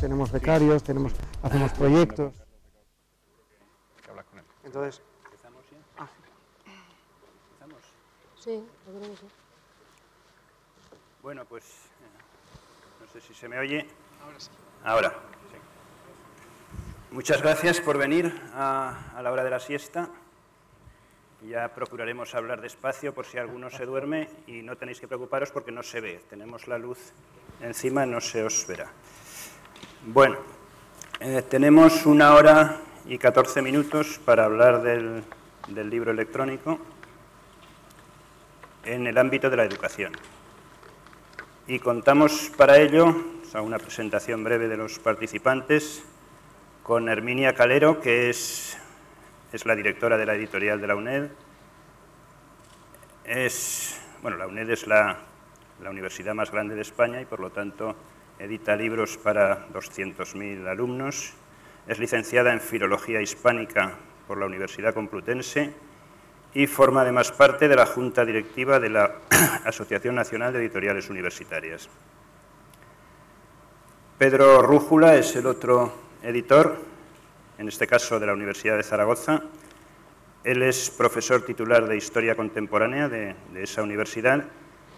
tenemos becarios, hacemos proyectos. Entonces, ¿Empezamos ya? ¿Empezamos? Sí, yo creo que sí. Bueno, pues no sé si se me oye. Ahora sí. Ahora. Sí. Muchas gracias por venir a la hora de la siesta. Ya procuraremos hablar despacio por si alguno se duerme y no tenéis que preocuparos porque no se ve. Tenemos la luz encima, no se os verá. Bueno, tenemos 1 hora y 14 minutos para hablar del libro electrónico en el ámbito de la educación. Y contamos para ello, una presentación breve de los participantes, con Herminia Calero, que es la directora de la editorial de la UNED. La UNED es la universidad más grande de España y, por lo tanto, edita libros para 200.000 alumnos. Es licenciada en Filología Hispánica por la Universidad Complutense y forma además parte de la Junta Directiva de la Asociación Nacional de Editoriales Universitarias. Pedro Rújula es el otro editor, en este caso de la Universidad de Zaragoza. Él es profesor titular de Historia Contemporánea de esa universidad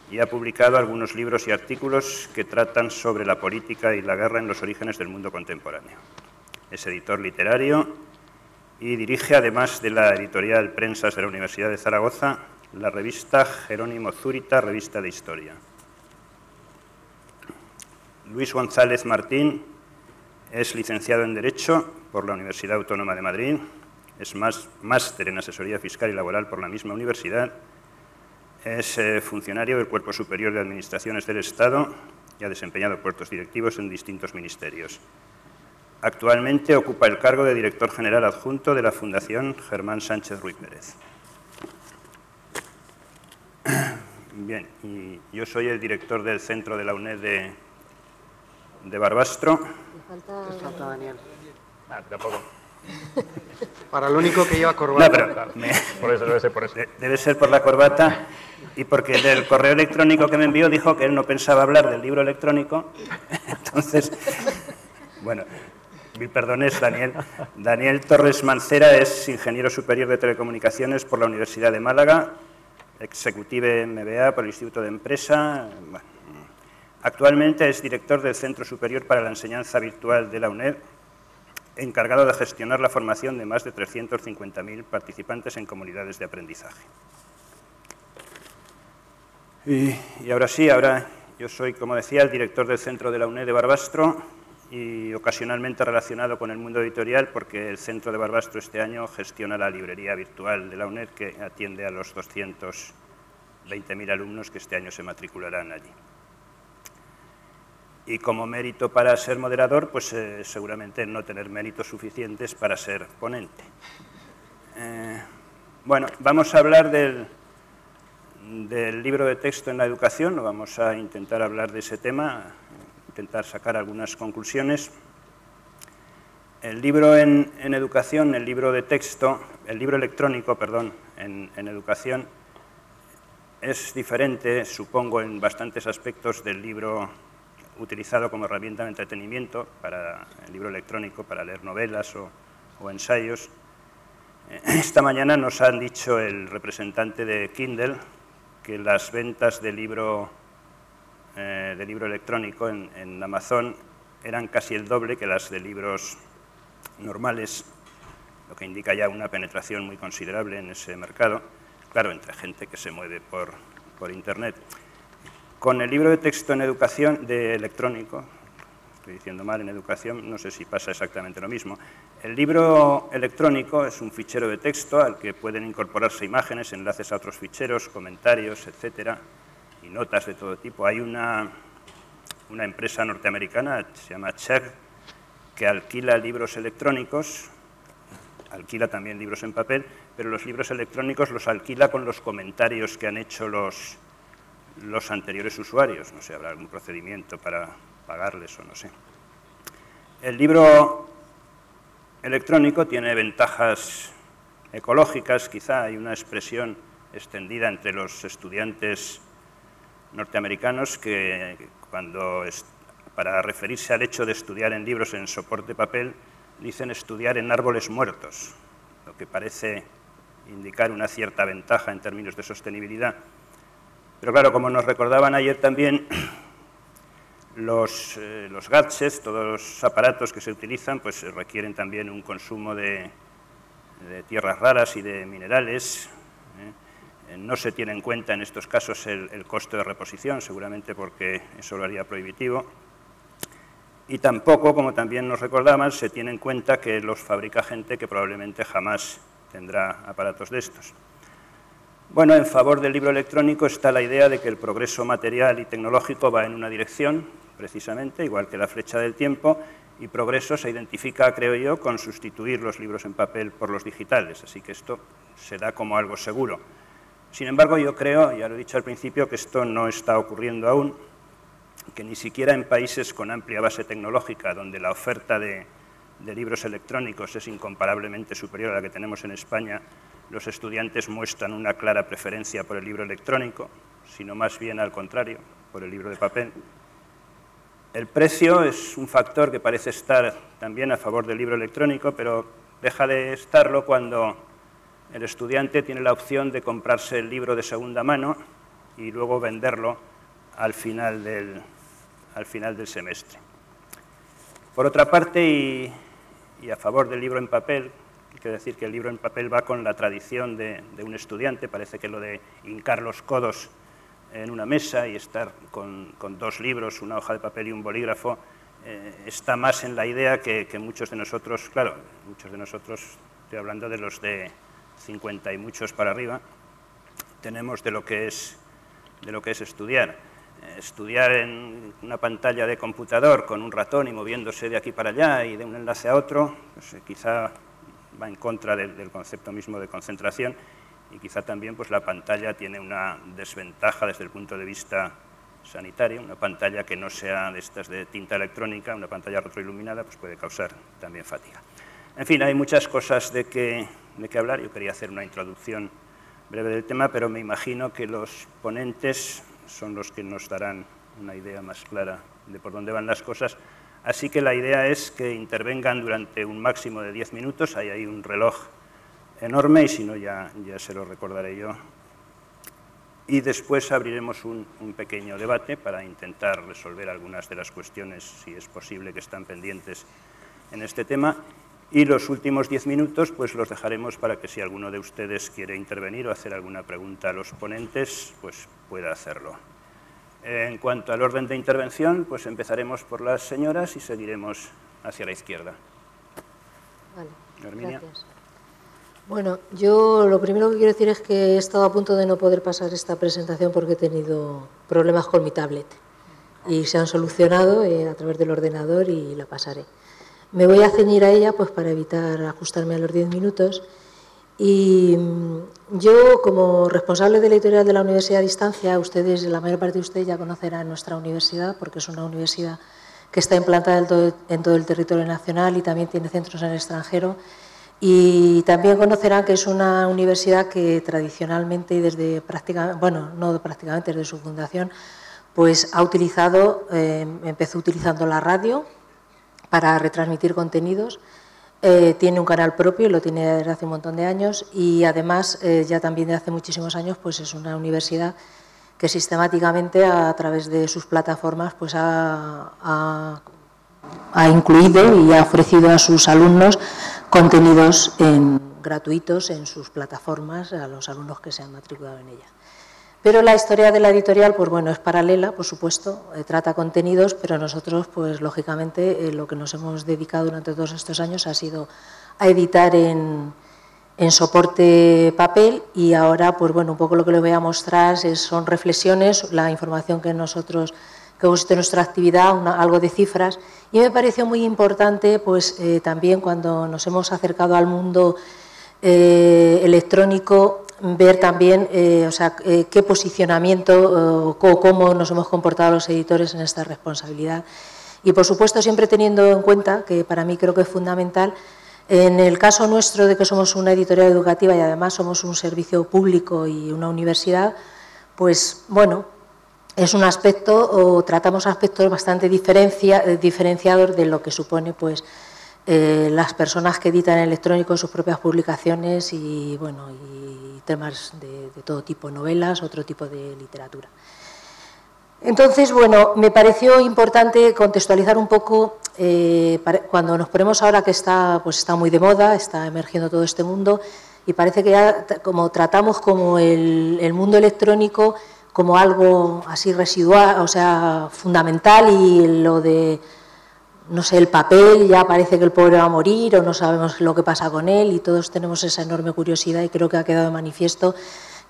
y ha publicado algunos libros y artículos que tratan sobre la política y la guerra en los orígenes del mundo contemporáneo. Es editor literario y dirige, además de la editorial Prensas de la Universidad de Zaragoza, la revista Jerónimo Zúrita, Revista de Historia. Luis González Martín es licenciado en Derecho por la Universidad Autónoma de Madrid, es máster en Asesoría Fiscal y Laboral por la misma universidad, es funcionario del Cuerpo Superior de Administraciones del Estado y ha desempeñado puestos directivos en distintos ministerios. Actualmente ocupa el cargo de director general adjunto de la Fundación Germán Sánchez Ruiz Pérez. Bien, y yo soy el director del centro de la UNED de Barbastro. Me falta Daniel. Tampoco. para lo único que lleva corbata. No, pero Por eso debe ser por eso. debe ser por la corbata y porque del correo electrónico que me envió dijo que él no pensaba hablar del libro electrónico. Entonces, bueno, mil perdones, Daniel. Daniel Torres Mancera es ingeniero superior de telecomunicaciones por la Universidad de Málaga, executive MBA por el Instituto de Empresa. Bueno, actualmente es director del Centro Superior para la Enseñanza Virtual de la UNED, encargado de gestionar la formación de más de 350.000 participantes en comunidades de aprendizaje. Y ahora sí, yo soy, como decía, el director del centro de la UNED de Barbastro y ocasionalmente relacionado con el mundo editorial porque el centro de Barbastro este año gestiona la librería virtual de la UNED que atiende a los 220.000 alumnos que este año se matricularán allí. Y como mérito para ser moderador, pues seguramente no tener méritos suficientes para ser ponente. Bueno, vamos a hablar del libro de texto en la educación, vamos a intentar hablar de ese tema, intentar sacar algunas conclusiones. El libro en educación, el libro de texto, el libro electrónico, perdón, en educación, es diferente, supongo, en bastantes aspectos del libro utilizado como herramienta de entretenimiento, para el libro electrónico, para leer novelas o ensayos. Esta mañana nos han dicho el representante de Kindle que las ventas de libro electrónico en Amazon eran casi el doble que las de libros normales, lo que indica ya una penetración muy considerable en ese mercado, claro, entre gente que se mueve por Internet. Con el libro de texto en educación, de electrónico, estoy diciendo mal, en educación, no sé si pasa exactamente lo mismo. El libro electrónico es un fichero de texto al que pueden incorporarse imágenes, enlaces a otros ficheros, comentarios, etcétera, y notas de todo tipo. Hay una empresa norteamericana, se llama Chegg, que alquila libros electrónicos, alquila también libros en papel, pero los libros electrónicos los alquila con los comentarios que han hecho los anteriores usuarios. No sé, habrá algún procedimiento para pagarles o no sé. El libro electrónico tiene ventajas ecológicas, quizá hay una expresión extendida entre los estudiantes norteamericanos que cuando para referirse al hecho de estudiar en libros en soporte papel, dicen estudiar en árboles muertos, lo que parece indicar una cierta ventaja en términos de sostenibilidad. Pero claro, como nos recordaban ayer también, los gadgets, todos los aparatos que se utilizan, pues requieren también un consumo de tierras raras y de minerales. No se tiene en cuenta en estos casos el costo de reposición, seguramente porque eso lo haría prohibitivo. Y tampoco, como también nos recordaban, se tiene en cuenta que los fabrica gente que probablemente jamás tendrá aparatos de estos. Bueno, en favor del libro electrónico está la idea de que el progreso material y tecnológico va en una dirección, precisamente, igual que la flecha del tiempo, y progreso se identifica, creo yo, con sustituir los libros en papel por los digitales, así que esto se da como algo seguro. Sin embargo, yo creo, ya lo he dicho al principio, que esto no está ocurriendo aún, que ni siquiera en países con amplia base tecnológica, donde la oferta de libros electrónicos es incomparablemente superior a la que tenemos en España, los estudiantes muestran una clara preferencia por el libro electrónico, sino más bien al contrario, por el libro de papel. El precio es un factor que parece estar también a favor del libro electrónico, pero deja de estarlo cuando el estudiante tiene la opción de comprarse el libro de segunda mano y luego venderlo al final del semestre. Por otra parte, y a favor del libro en papel, hay que decir que el libro en papel va con la tradición de un estudiante. Parece que lo de hincar los codos en una mesa y estar con dos libros, una hoja de papel y un bolígrafo, está más en la idea que muchos de nosotros, claro, muchos de nosotros, estoy hablando de los de 50 y muchos para arriba, tenemos de lo que es estudiar. Estudiar en una pantalla de computador con un ratón y moviéndose de aquí para allá y de un enlace a otro, pues quizá va en contra del concepto mismo de concentración, y quizá también pues la pantalla tiene una desventaja desde el punto de vista sanitario. Una pantalla que no sea de estas de tinta electrónica, una pantalla retroiluminada, pues puede causar también fatiga. En fin, hay muchas cosas de qué hablar. Yo quería hacer una introducción breve del tema, pero me imagino que los ponentes son los que nos darán una idea más clara de por dónde van las cosas. Así que la idea es que intervengan durante un máximo de 10 minutos. Hay ahí un reloj enorme y si no ya se lo recordaré yo. Y después abriremos un pequeño debate para intentar resolver algunas de las cuestiones, si es posible, que están pendientes en este tema. Y los últimos 10 minutos pues los dejaremos para que si alguno de ustedes quiere intervenir o hacer alguna pregunta a los ponentes, pues pueda hacerlo. En cuanto al orden de intervención, pues empezaremos por las señoras y seguiremos hacia la izquierda. Vale, Herminia. gracias. Bueno, yo lo primero que quiero decir es que he estado a punto de no poder pasar esta presentación porque he tenido problemas con mi tablet y se han solucionado a través del ordenador y la pasaré. Me voy a ceñir a ella pues para evitar ajustarme a los 10 minutos. Y yo, como responsable de la editorial de la Universidad a Distancia, ustedes, la mayor parte de ustedes ya conocerán nuestra universidad porque es una universidad que está implantada en todo el territorio nacional y también tiene centros en el extranjero. Y también conocerán que es una universidad que tradicionalmente y desde prácticamente, bueno, no prácticamente, desde su fundación, pues ha utilizado, empezó utilizando la radio para retransmitir contenidos. Tiene un canal propio y lo tiene desde hace un montón de años y además ya también desde hace muchísimos años pues es una universidad que sistemáticamente a través de sus plataformas pues ha incluido y ha ofrecido a sus alumnos contenidos gratuitos en sus plataformas a los alumnos que se han matriculado en ella. Pero la historia de la editorial, pues bueno, es paralela, por supuesto, trata contenidos, pero nosotros, pues lógicamente, lo que nos hemos dedicado durante todos estos años ha sido a editar en soporte papel y ahora, pues bueno, un poco lo que les voy a mostrar son reflexiones, la información que nosotros, que hemos hecho en nuestra actividad, algo de cifras, y me pareció muy importante, pues también cuando nos hemos acercado al mundo electrónico, ver también qué posicionamiento o cómo nos hemos comportado los editores en esta responsabilidad. Y, por supuesto, siempre teniendo en cuenta, que para mí creo que es fundamental, en el caso nuestro de que somos una editorial educativa y además somos un servicio público y una universidad, pues, bueno, es un aspecto, o tratamos aspectos bastante diferenciados de lo que supone pues, las personas que editan en electrónico sus propias publicaciones y, bueno, y temas de todo tipo, novelas, otro tipo de literatura. Entonces, bueno, me pareció importante contextualizar un poco, cuando nos ponemos ahora que está muy de moda, está emergiendo todo este mundo, y parece que ya como tratamos como el mundo electrónico como algo así residual, o sea, fundamental, y lo de, no sé, el papel, ya parece que el pobre va a morir o no sabemos lo que pasa con él, y todos tenemos esa enorme curiosidad, y creo que ha quedado de manifiesto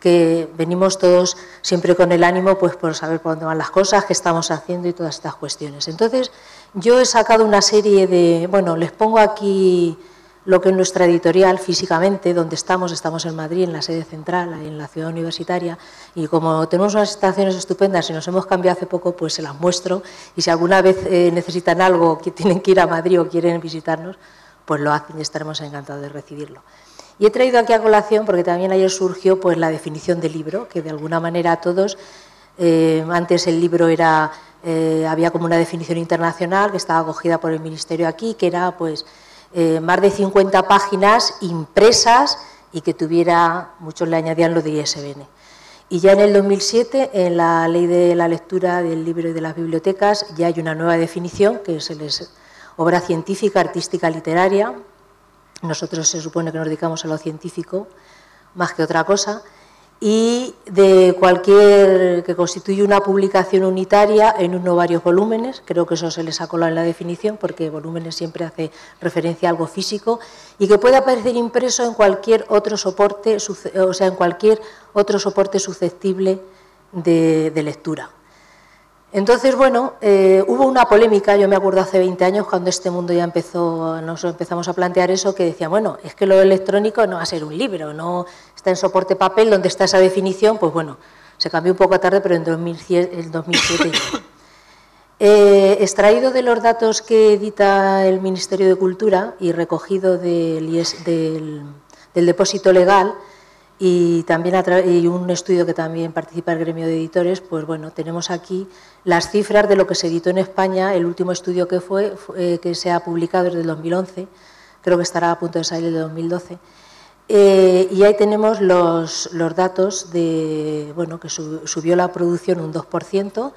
que venimos todos siempre con el ánimo pues por saber por dónde van las cosas, qué estamos haciendo y todas estas cuestiones. Entonces, yo he sacado una serie de, bueno, les pongo aquí lo que es nuestra editorial físicamente, donde estamos en Madrid, en la sede central, en la ciudad universitaria, y como tenemos unas instalaciones estupendas y nos hemos cambiado hace poco, pues se las muestro, y si alguna vez necesitan algo, que tienen que ir a Madrid o quieren visitarnos, pues lo hacen y estaremos encantados de recibirlo. Y he traído aquí a colación, porque también ayer surgió pues, la definición de libro, que de alguna manera a todos, antes el libro era, había como una definición internacional que estaba acogida por el Ministerio aquí, que era pues más de 50 páginas impresas y que tuviera, muchos le añadían lo de ISBN. Y ya en el 2007, en la Ley de la Lectura del Libro y de las Bibliotecas, ya hay una nueva definición, que es obra científica, artística, literaria. Nosotros se supone que nos dedicamos a lo científico más que otra cosa, y de cualquier que constituye una publicación unitaria en uno o varios volúmenes. Creo que eso se les ha colado en la definición, porque volúmenes siempre hace referencia a algo físico, y que puede aparecer impreso en cualquier otro soporte, o sea, en cualquier otro soporte susceptible de lectura. Entonces, bueno, hubo una polémica, yo me acuerdo hace 20 años, cuando este mundo ya nos empezamos a plantear eso, que decía, bueno, es que lo electrónico no va a ser un libro, no está en soporte papel, donde está esa definición, pues bueno, se cambió un poco tarde, pero en 2007 ya. Extraído de los datos que edita el Ministerio de Cultura y recogido del depósito legal, y también y un estudio que también participa el gremio de editores, pues bueno, tenemos aquí las cifras de lo que se editó en España, el último estudio que se ha publicado desde el 2011, creo que estará a punto de salir el 2012, y ahí tenemos los datos de, bueno, que subió la producción un 2%,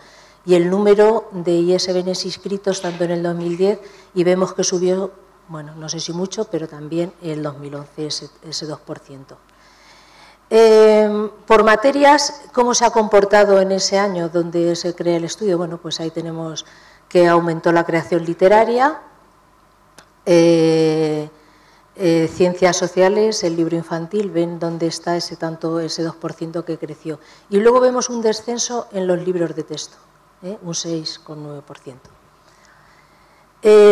y el número de ISBNs inscritos tanto en el 2010, y vemos que subió, bueno, no sé si mucho, pero también en el 2011 ese 2%. Por materias, ¿cómo se ha comportado en ese año donde se crea el estudio? Bueno, pues ahí tenemos que aumentó la creación literaria, ciencias sociales, el libro infantil, ven dónde está ese 2% que creció. Y luego vemos un descenso en los libros de texto, un 6,9%.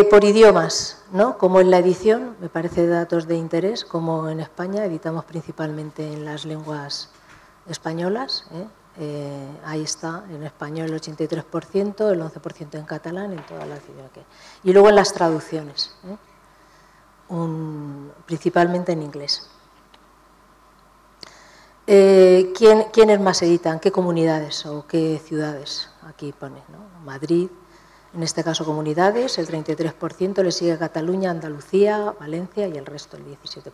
Por idiomas, ¿no? Como en la edición, me parece datos de interés, como en España editamos principalmente en las lenguas españolas, ahí está, en español el 83%, el 11% en catalán, en todas las ciudades. Y luego en las traducciones, principalmente en inglés. ¿Quiénes más editan? ¿Qué comunidades o qué ciudades? Aquí pone, ¿no? Madrid. En este caso comunidades, el 33%, le sigue Cataluña, Andalucía, Valencia y el resto, el 17%.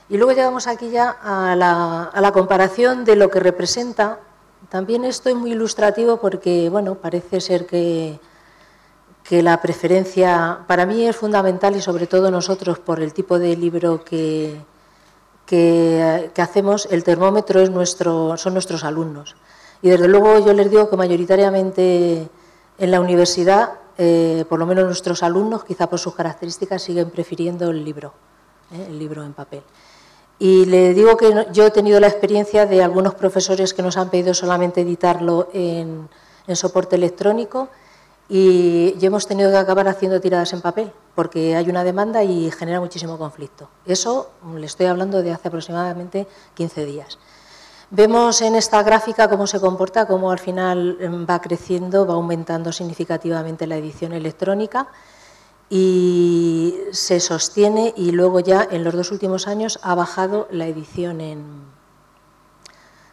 Y luego llegamos aquí ya a la comparación de lo que representa. También esto es muy ilustrativo porque, bueno, parece ser que la preferencia para mí es fundamental, y sobre todo nosotros por el tipo de libro que hacemos, el termómetro son nuestros alumnos. Y desde luego yo les digo que mayoritariamente en la universidad, por lo menos nuestros alumnos, quizá por sus características, siguen prefiriendo el libro en papel. Y le digo que yo he tenido la experiencia de algunos profesores que nos han pedido solamente editarlo en soporte electrónico, y hemos tenido que acabar haciendo tiradas en papel, porque hay una demanda y genera muchísimo conflicto. Eso le estoy hablando de hace aproximadamente 15 días. Vemos en esta gráfica cómo se comporta, cómo al final va creciendo, va aumentando significativamente la edición electrónica y se sostiene, y luego ya en los 2 últimos años ha bajado la edición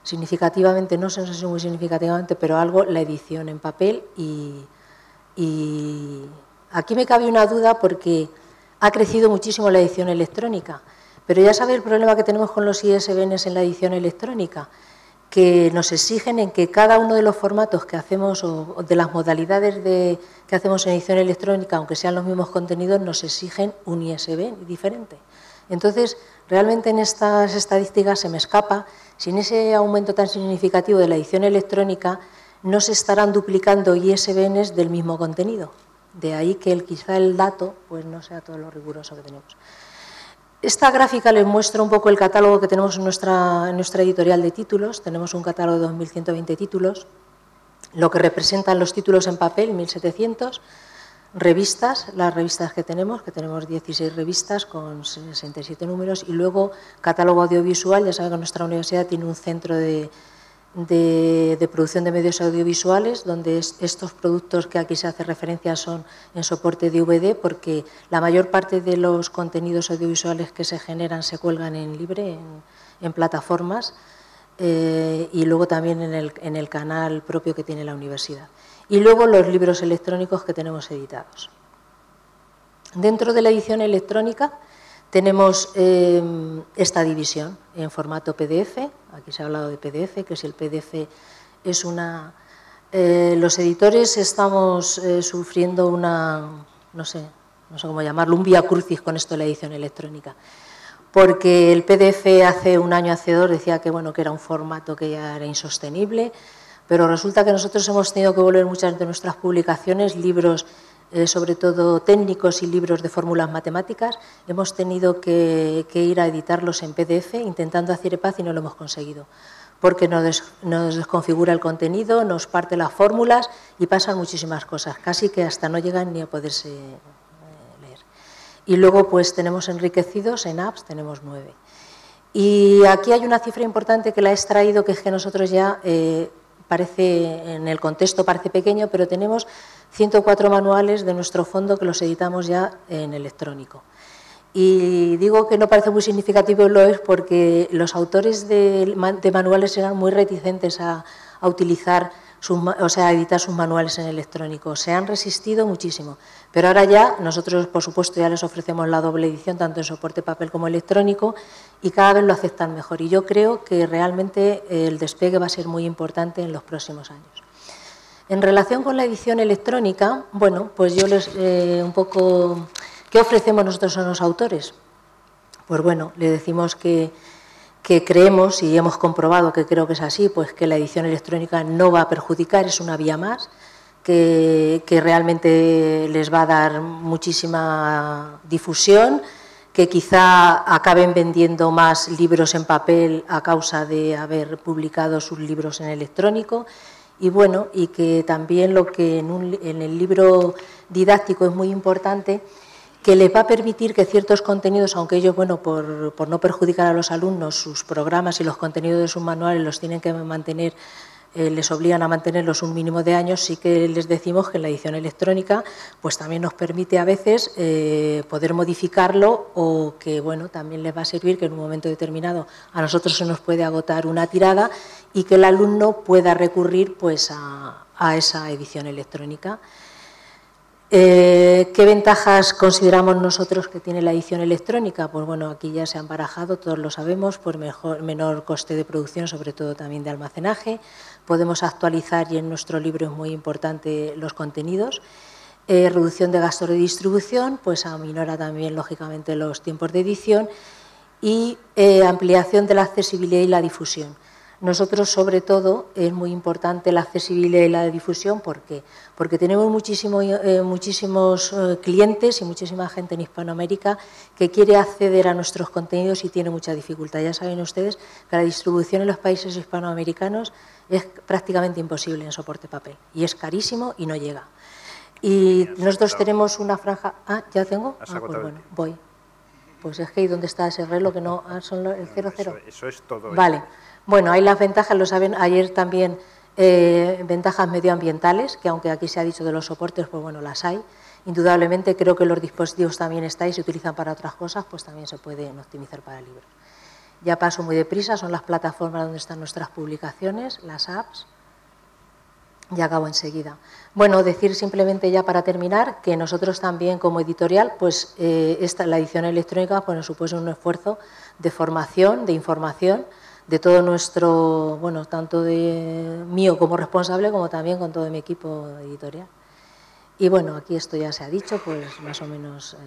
significativamente, no sé si muy significativamente, pero algo la edición en papel y aquí me cabe una duda porque ha crecido muchísimo la edición electrónica, pero ya sabéis el problema que tenemos con los ISBNs en la edición electrónica, que nos exigen en que cada uno de los formatos que hacemos o de las modalidades que hacemos en edición electrónica, aunque sean los mismos contenidos, nos exigen un ISBN diferente. Entonces, realmente en estas estadísticas se me escapa, sin ese aumento tan significativo de la edición electrónica, no se estarán duplicando ISBNs del mismo contenido. De ahí que quizá el dato pues no sea todo lo riguroso que tenemos. Esta gráfica les muestra un poco el catálogo que tenemos en nuestra editorial de títulos. Tenemos un catálogo de 2.120 títulos, lo que representan los títulos en papel, 1.700, revistas, las revistas que tenemos 16 revistas con 67 números, y luego catálogo audiovisual. Ya saben que nuestra universidad tiene un centro de producción de medios audiovisuales, donde estos productos que aquí se hace referencia son en soporte DVD, porque la mayor parte de los contenidos audiovisuales que se generan se cuelgan en libre, en plataformas, y luego también en el canal propio que tiene la universidad. Y luego los libros electrónicos que tenemos editados. Dentro de la edición electrónica tenemos esta división en formato PDF. Aquí se ha hablado de PDF, que si el PDF es una... los editores estamos sufriendo una, no sé cómo llamarlo, un vía crucis con esto de la edición electrónica. Porque el PDF hace un año, hace dos, decía que, bueno, que era un formato que ya era insostenible, pero resulta que nosotros hemos tenido que volver muchas de nuestras publicaciones, libros sobre todo técnicos y libros de fórmulas matemáticas, hemos tenido que ir a editarlos en PDF intentando hacer paz y no lo hemos conseguido, porque nos desconfigura el contenido, nos parte las fórmulas y pasan muchísimas cosas, casi que hasta no llegan ni a poderse leer. Y luego pues tenemos enriquecidos en apps, tenemos 9. Y aquí hay una cifra importante que la he extraído, que es que nosotros ya... parece, en el contexto parece pequeño, pero tenemos 104 manuales de nuestro fondo que los editamos ya en electrónico. Y digo que no parece muy significativo, lo es porque los autores de manuales eran muy reticentes a utilizar, a editar sus manuales en electrónico. Se han resistido muchísimo, pero ahora ya nosotros, por supuesto, ya les ofrecemos la doble edición, tanto en soporte papel como electrónico, y cada vez lo aceptan mejor. Y yo creo que realmente el despegue va a ser muy importante en los próximos años. En relación con la edición electrónica, bueno, pues yo les un poco... ¿Qué ofrecemos nosotros a los autores? Pues bueno, le decimos que creemos, y hemos comprobado que creo que es así, pues que la edición electrónica no va a perjudicar, es una vía más, que realmente les va a dar muchísima difusión, que quizá acaben vendiendo más libros en papel a causa de haber publicado sus libros en electrónico, y bueno, y que también lo que en el libro didáctico es muy importante, que les va a permitir que ciertos contenidos, aunque ellos, bueno, por no perjudicar a los alumnos, sus programas y los contenidos de sus manuales los tienen que mantener, les obligan a mantenerlos un mínimo de años, sí que les decimos que la edición electrónica pues también nos permite a veces poder modificarlo, o que, bueno, también les va a servir que en un momento determinado a nosotros se nos puede agotar una tirada y que el alumno pueda recurrir pues a esa edición electrónica. ¿Qué ventajas consideramos nosotros que tiene la edición electrónica? Pues bueno, aquí ya se han barajado, todos lo sabemos, por menor coste de producción, sobre todo también de almacenaje. Podemos actualizar, y en nuestro libro es muy importante, los contenidos. Reducción de gastos de distribución, pues aminora también, lógicamente, los tiempos de edición. Y ampliación de la accesibilidad y la difusión. Nosotros, sobre todo, es muy importante la accesibilidad y la difusión. ¿Por qué? Porque tenemos muchísimos clientes y muchísima gente en Hispanoamérica que quiere acceder a nuestros contenidos y tiene mucha dificultad. Ya saben ustedes que la distribución en los países hispanoamericanos es prácticamente imposible en soporte papel, y es carísimo y no llega. Y nosotros tenemos una franja... Ah, ¿ya tengo? Ah, pues bueno, voy. Pues es que, ¿y dónde está ese reloj? Que no, son el 00. Eso es todo. Vale. Bueno, hay las ventajas, lo saben, ayer también ventajas medioambientales, que aunque aquí se ha dicho de los soportes, pues bueno, las hay. Indudablemente creo que los dispositivos también están y se utilizan para otras cosas, pues también se pueden optimizar para libros. Ya paso muy deprisa, son las plataformas donde están nuestras publicaciones, las apps. Y acabo enseguida. Bueno, decir simplemente ya para terminar que nosotros también como editorial, pues la edición electrónica pues, supone un esfuerzo de formación, de información, de todo nuestro, bueno, tanto de mío como responsable, como también con todo mi equipo editorial. Y bueno, aquí esto ya se ha dicho, pues más o menos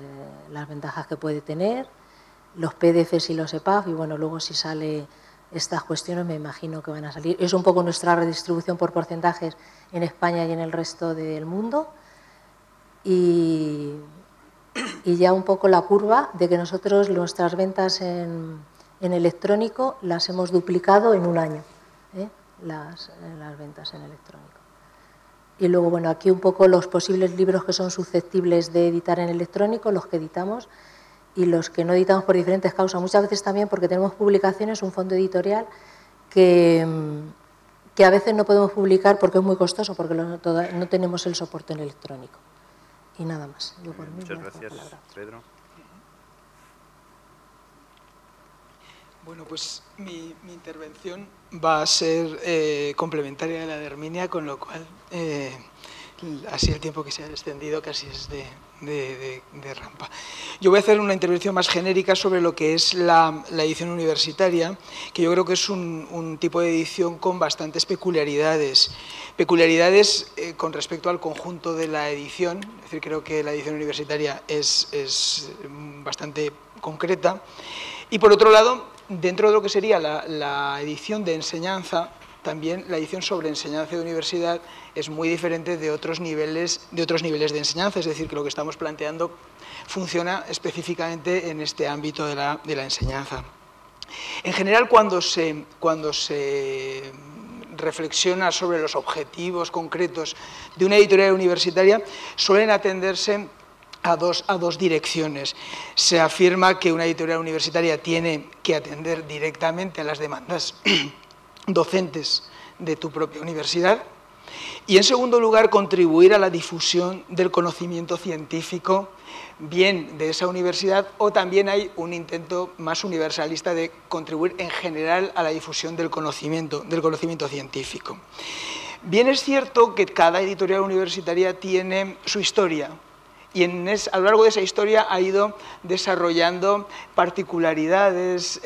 las ventajas que puede tener, los PDFs y los EPUB, y bueno, luego si sale estas cuestiones me imagino que van a salir. Es un poco nuestra redistribución por porcentajes en España y en el resto del mundo. Y ya un poco la curva de que nosotros nuestras ventas en electrónico las hemos duplicado en un año, las ventas en electrónico. Y luego, bueno, aquí un poco los posibles libros que son susceptibles de editar en electrónico, los que editamos, y los que no editamos por diferentes causas. Muchas veces también porque tenemos publicaciones, un fondo editorial que a veces no podemos publicar porque es muy costoso, porque no tenemos el soporte en electrónico. Y nada más. Yo por mí Muchas gracias, Pedro. Bueno, pues mi intervención va a ser complementaria a la de Herminia, con lo cual así el tiempo que se ha extendido casi es de rampa. Yo voy a hacer una intervención más genérica sobre lo que es la edición universitaria, que yo creo que es un tipo de edición con bastantes peculiaridades. Peculiaridades con respecto al conjunto de la edición, es decir, creo que la edición universitaria es bastante concreta. Y por otro lado, dentro de lo que sería la edición de enseñanza, también la edición sobre enseñanza de universidad es muy diferente de otros niveles de enseñanza, es decir, que lo que estamos planteando funciona específicamente en este ámbito de la enseñanza. En general, cuando se reflexiona sobre los objetivos concretos de una editorial universitaria, suelen atenderse a dos direcciones. Se afirma que una editorial universitaria tiene que atender directamente a las demandas docentes de tu propia universidad y, en segundo lugar, contribuir a la difusión del conocimiento científico, bien de esa universidad, o también hay un intento más universalista de contribuir en general a la difusión del conocimiento científico. Bien es cierto que cada editorial universitaria tiene su historia, y a lo largo de esa historia ha ido desarrollando particularidades,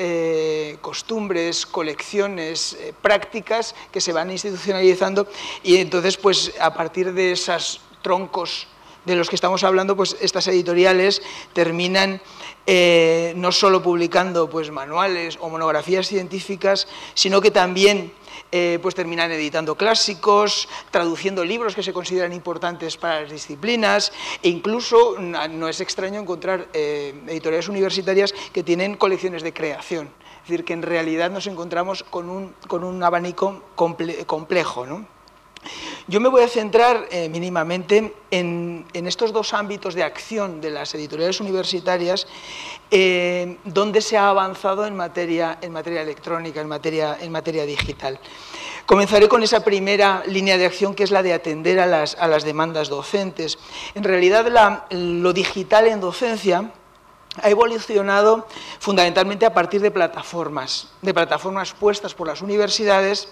costumbres, colecciones, prácticas que se van institucionalizando, y entonces, pues, a partir de esos troncos de los que estamos hablando, pues estas editoriales terminan no solo publicando pues, manuales o monografías científicas, sino que también pues terminan editando clásicos, traduciendo libros que se consideran importantes para las disciplinas, e incluso no es extraño encontrar editoriales universitarias que tienen colecciones de creación. Es decir, que en realidad nos encontramos con un abanico complejo, ¿no? Yo me voy a centrar mínimamente en estos dos ámbitos de acción de las editoriales universitarias, donde se ha avanzado en materia electrónica, en materia digital. Comenzaré con esa primera línea de acción, que es la de atender a las demandas docentes. En realidad, lo digital en docencia ha evolucionado fundamentalmente a partir de plataformas puestas por las universidades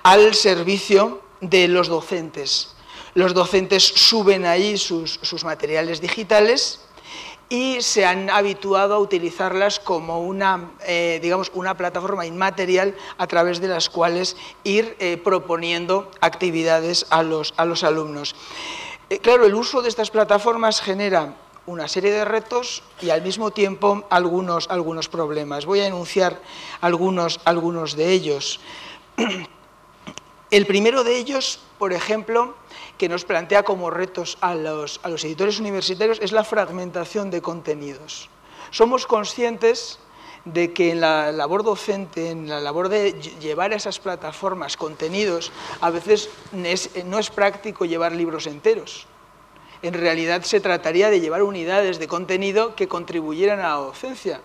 al servicio de los docentes. Los docentes suben ahí sus materiales digitales y se han habituado a utilizarlas como digamos, una plataforma inmaterial a través de las cuales ir proponiendo actividades a los alumnos. Claro, el uso de estas plataformas genera una serie de retos y al mismo tiempo algunos problemas. Voy a enunciar algunos de ellos. El primero de ellos, por ejemplo, que nos plantea como retos a los editores universitarios, es la fragmentación de contenidos. Somos conscientes de que en la labor docente, en la labor de llevar a esas plataformas contenidos, a veces no es práctico llevar libros enteros. En realidad se trataría de llevar unidades de contenido que contribuyeran a la docencia.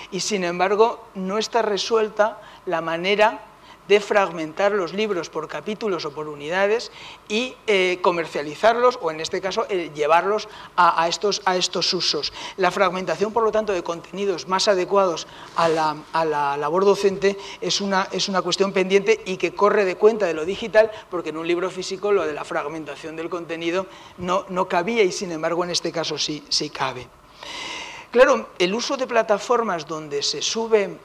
Y sin embargo, no está resuelta la manera de fragmentar los libros por capítulos o por unidades y comercializarlos, o en este caso llevarlos a estos usos. La fragmentación, por lo tanto, de contenidos más adecuados a la labor docente es una cuestión pendiente y que corre de cuenta de lo digital, porque en un libro físico lo de la fragmentación del contenido no cabía y, sin embargo, en este caso sí cabe. Claro, el uso de plataformas donde se sube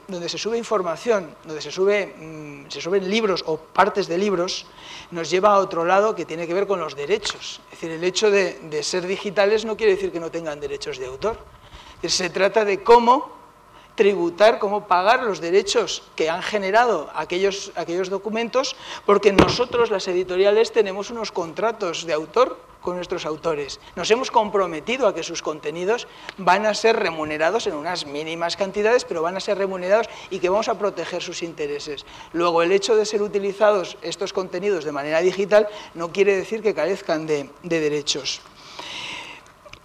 información, donde se suben libros o partes de libros, nos lleva a otro lado que tiene que ver con los derechos. Es decir, el hecho de ser digitales no quiere decir que no tengan derechos de autor. Se trata de cómo tributar, cómo pagar los derechos que han generado aquellos documentos, porque nosotros, las editoriales, tenemos unos contratos de autor con nuestros autores. Nos hemos comprometido a que sus contenidos van a ser remunerados en unas mínimas cantidades, pero van a ser remunerados y que vamos a proteger sus intereses. Luego, el hecho de ser utilizados estos contenidos de manera digital no quiere decir que carezcan de derechos.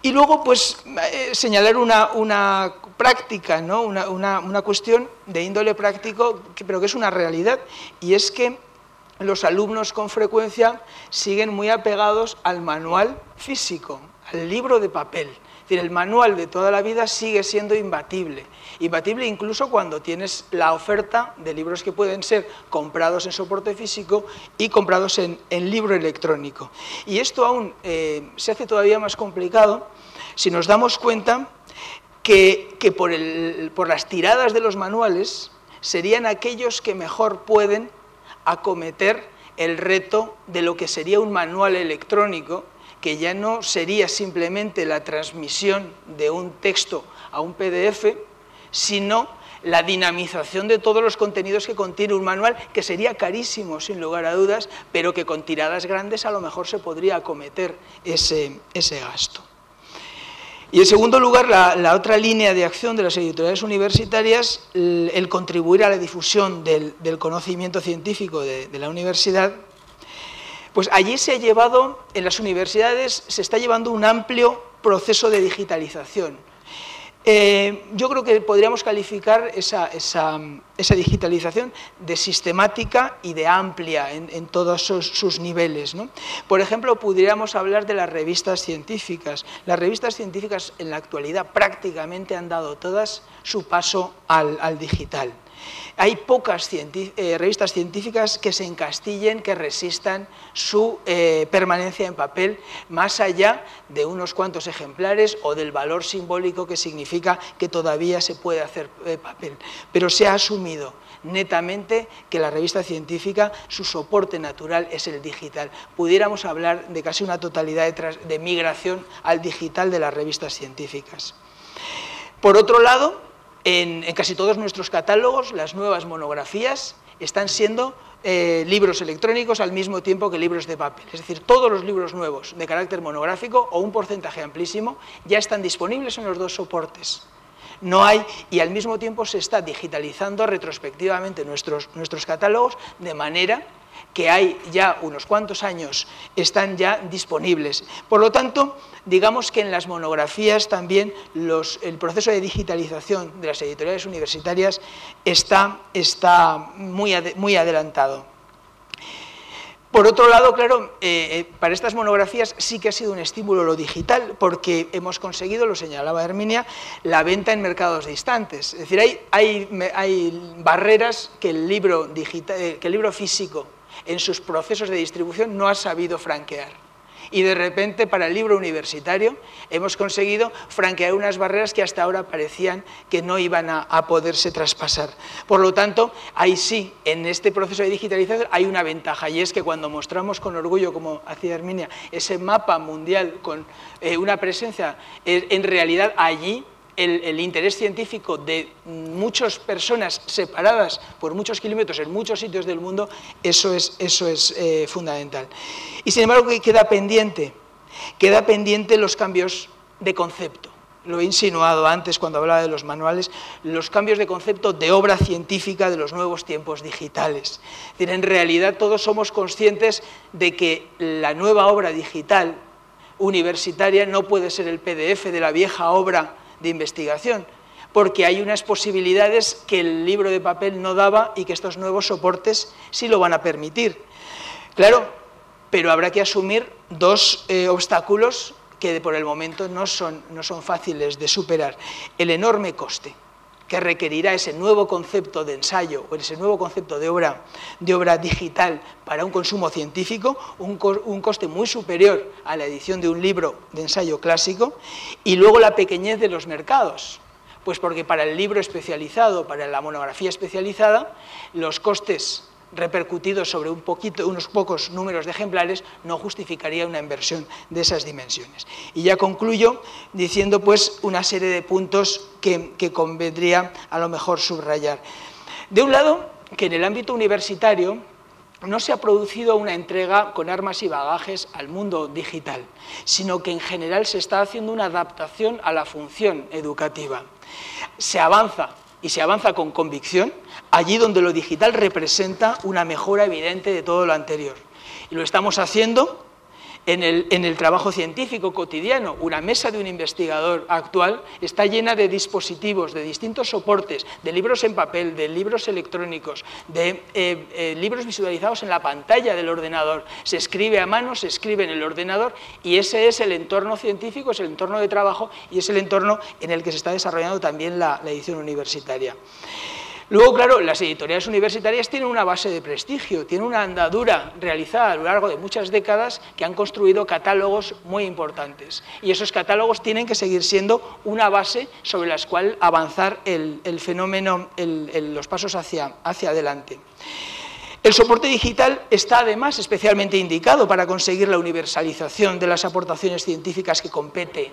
Y luego, pues, señalar una práctica, ¿no? una cuestión de índole práctico, pero que es una realidad, y es que los alumnos con frecuencia siguen muy apegados al manual físico, al libro de papel. Es decir, el manual de toda la vida sigue siendo imbatible incluso cuando tienes la oferta de libros que pueden ser comprados en soporte físico y comprados en libro electrónico. Y esto aún se hace todavía más complicado si nos damos cuenta que por las tiradas de los manuales serían aquellos que mejor pueden acometer el reto de lo que sería un manual electrónico, que ya no sería simplemente la transmisión de un texto a un PDF, sino la dinamización de todos los contenidos que contiene un manual, que sería carísimo, sin lugar a dudas, pero que con tiradas grandes a lo mejor se podría acometer ese gasto. Y en segundo lugar, la otra línea de acción de las editoriales universitarias, el contribuir a la difusión del conocimiento científico de la universidad, pues allí se ha llevado, en las universidades se está llevando un amplio proceso de digitalización. Yo creo que podríamos calificar esa digitalización de sistemática y de amplia en todos sus niveles, ¿no? Por ejemplo, podríamos hablar de las revistas científicas. Las revistas científicas en la actualidad prácticamente han dado todas su paso al digital. Hay pocas revistas científicas que se encastillen, que resistan su permanencia en papel, más allá de unos cuantos ejemplares o del valor simbólico que significa que todavía se puede hacer papel. Pero se ha asumido netamente que la revista científica, su soporte natural es el digital. Pudiéramos hablar de casi una totalidad de migración al digital de las revistas científicas. Por otro lado, en casi todos nuestros catálogos, las nuevas monografías están siendo libros electrónicos al mismo tiempo que libros de papel. Es decir, todos los libros nuevos de carácter monográfico, o un porcentaje amplísimo, ya están disponibles en los dos soportes. No hay, y al mismo tiempo se está digitalizando retrospectivamente nuestros catálogos, de manera que hay ya unos cuantos años, están ya disponibles. Por lo tanto, digamos que en las monografías también el proceso de digitalización de las editoriales universitarias está muy adelantado. Por otro lado, claro, para estas monografías sí que ha sido un estímulo lo digital, porque hemos conseguido, lo señalaba Herminia, la venta en mercados distantes. Es decir, hay barreras que el libro físico en sus procesos de distribución no ha sabido franquear. Y de repente, para el libro universitario, hemos conseguido franquear unas barreras que hasta ahora parecían que no iban a poderse traspasar. Por lo tanto, ahí sí, en este proceso de digitalización hay una ventaja, y es que cuando mostramos con orgullo, como hacía Herminia, ese mapa mundial con una presencia, en realidad allí el interés científico de muchas personas separadas por muchos kilómetros en muchos sitios del mundo, eso es fundamental. Y sin embargo, queda pendiente los cambios de concepto. Lo he insinuado antes cuando hablaba de los manuales, los cambios de concepto de obra científica de los nuevos tiempos digitales. Es decir, en realidad todos somos conscientes de que la nueva obra digital universitaria no puede ser el PDF de la vieja obra de investigación, porque hay unas posibilidades que el libro de papel no daba y que estos nuevos soportes sí lo van a permitir. Claro, pero habrá que asumir dos obstáculos que por el momento no son fáciles de superar. El enorme coste que requerirá ese nuevo concepto de ensayo o ese nuevo concepto de obra digital para un consumo científico, un coste muy superior a la edición de un libro de ensayo clásico, y luego la pequeñez de los mercados, pues porque para el libro especializado, para la monografía especializada, los costes repercutidos sobre unos pocos números de ejemplares no justificaría una inversión de esas dimensiones. Y ya concluyo diciendo pues una serie de puntos que convendría a lo mejor subrayar. De un lado, que en el ámbito universitario no se ha producido una entrega con armas y bagajes al mundo digital, sino que en general se está haciendo una adaptación a la función educativa. Se avanza, y se avanza con convicción, allí donde lo digital representa una mejora evidente de todo lo anterior. Y lo estamos haciendo en el trabajo científico cotidiano. Una mesa de un investigador actual está llena de dispositivos, de distintos soportes, de libros en papel, de libros electrónicos, de libros visualizados en la pantalla del ordenador. Se escribe a mano, se escribe en el ordenador, y ese es el entorno científico, es el entorno de trabajo y es el entorno en el que se está desarrollando también la edición universitaria. Luego, claro, las editoriales universitarias tienen una base de prestigio, tienen una andadura realizada a lo largo de muchas décadas que han construido catálogos muy importantes. Y esos catálogos tienen que seguir siendo una base sobre la cual avanzar el fenómeno, los pasos hacia adelante. El soporte digital está además especialmente indicado para conseguir la universalización de las aportaciones científicas que compete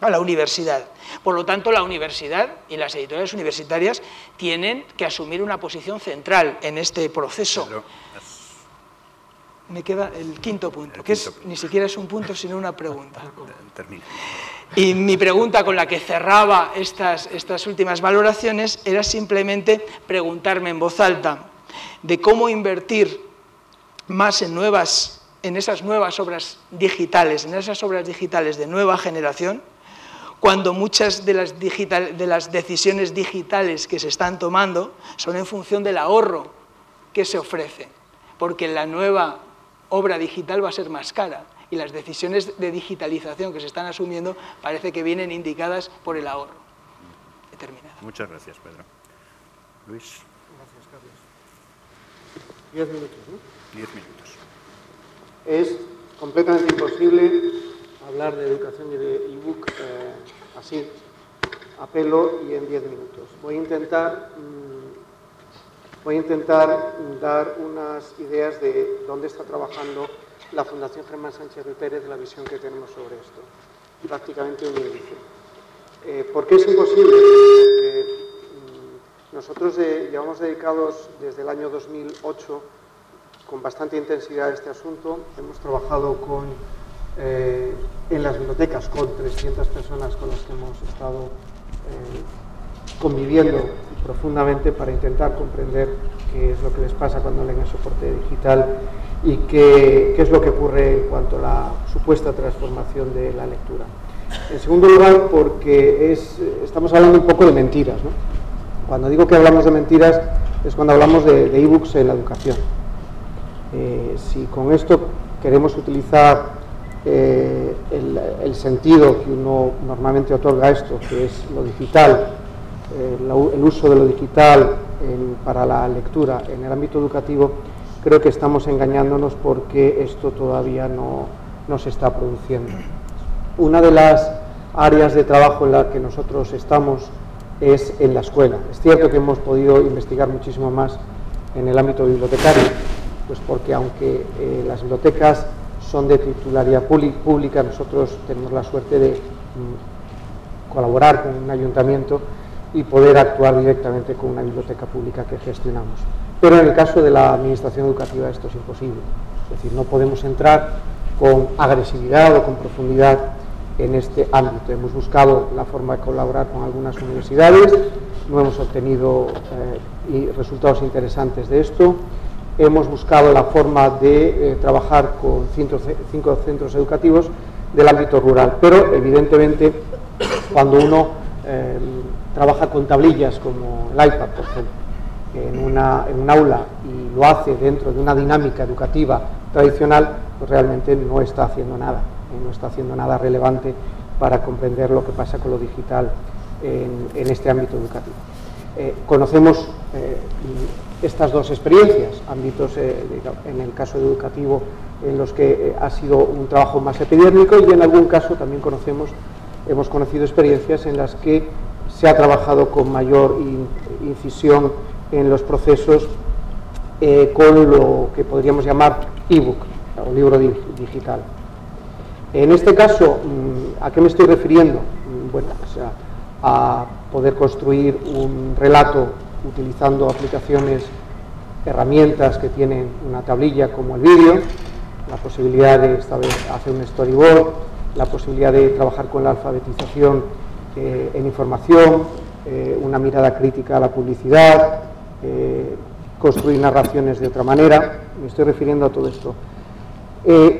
a la universidad. Por lo tanto, la universidad y las editoriales universitarias tienen que asumir una posición central en este proceso. Me queda el quinto punto, que ni siquiera es un punto, sino una pregunta. Termina. Y mi pregunta con la que cerraba estas últimas valoraciones era simplemente preguntarme en voz alta de cómo invertir más en esas nuevas obras digitales, en esas obras digitales de nueva generación, cuando muchas de las decisiones digitales que se están tomando son en función del ahorro que se ofrece, porque la nueva obra digital va a ser más cara y las decisiones de digitalización que se están asumiendo parece que vienen indicadas por el ahorro. He terminado. Muchas gracias, Pedro. Luis. Gracias, Carlos. 10 minutos, ¿no? 10 minutos. Es completamente imposible hablar de educación y de ebook así, a pelo y en 10 minutos. Voy a intentar dar unas ideas de dónde está trabajando la Fundación Germán Sánchez de Pérez, la visión que tenemos sobre esto. Prácticamente un índice. ¿Por qué es imposible? Porque nosotros llevamos dedicados desde el año 2008 con bastante intensidad a este asunto. Hemos trabajado en las bibliotecas con 300 personas con las que hemos estado conviviendo profundamente para intentar comprender qué es lo que les pasa cuando leen el soporte digital y qué es lo que ocurre en cuanto a la supuesta transformación de la lectura. En segundo lugar, porque estamos hablando un poco de mentiras, ¿no? Cuando digo que hablamos de mentiras es cuando hablamos de ebooks en la educación. Si con esto queremos utilizar el sentido que uno normalmente otorga a esto, que es lo digital, el uso de lo digital para la lectura en el ámbito educativo, creo que estamos engañándonos porque esto todavía no se está produciendo. Una de las áreas de trabajo en la que nosotros estamos es en la escuela. Es cierto que hemos podido investigar muchísimo más en el ámbito bibliotecario, pues porque aunque las bibliotecas son de titularidad pública, nosotros tenemos la suerte de colaborar con un ayuntamiento y poder actuar directamente con una biblioteca pública que gestionamos. Pero en el caso de la administración educativa esto es imposible, es decir, no podemos entrar con agresividad o con profundidad en este ámbito. Hemos buscado la forma de colaborar con algunas universidades, no hemos obtenido resultados interesantes de esto. Hemos buscado la forma de trabajar con 5 centros educativos del ámbito rural, pero evidentemente cuando uno trabaja con tablillas como el iPad, por ejemplo, en un aula, y lo hace dentro de una dinámica educativa tradicional, pues realmente no está haciendo nada relevante para comprender lo que pasa con lo digital en este ámbito educativo. Conocemos estas dos experiencias, ámbitos en el caso educativo en los que ha sido un trabajo más epidérmico, y en algún caso también hemos conocido experiencias en las que se ha trabajado con mayor incisión en los procesos con lo que podríamos llamar ebook o libro digital. En este caso, ¿a qué me estoy refiriendo? Bueno, pues a poder construir un relato utilizando aplicaciones, herramientas que tienen una tablilla como el vídeo, la posibilidad de esta vez hacer un storyboard, la posibilidad de trabajar con la alfabetización en información, una mirada crítica a la publicidad, construir narraciones de otra manera. Me estoy refiriendo a todo esto.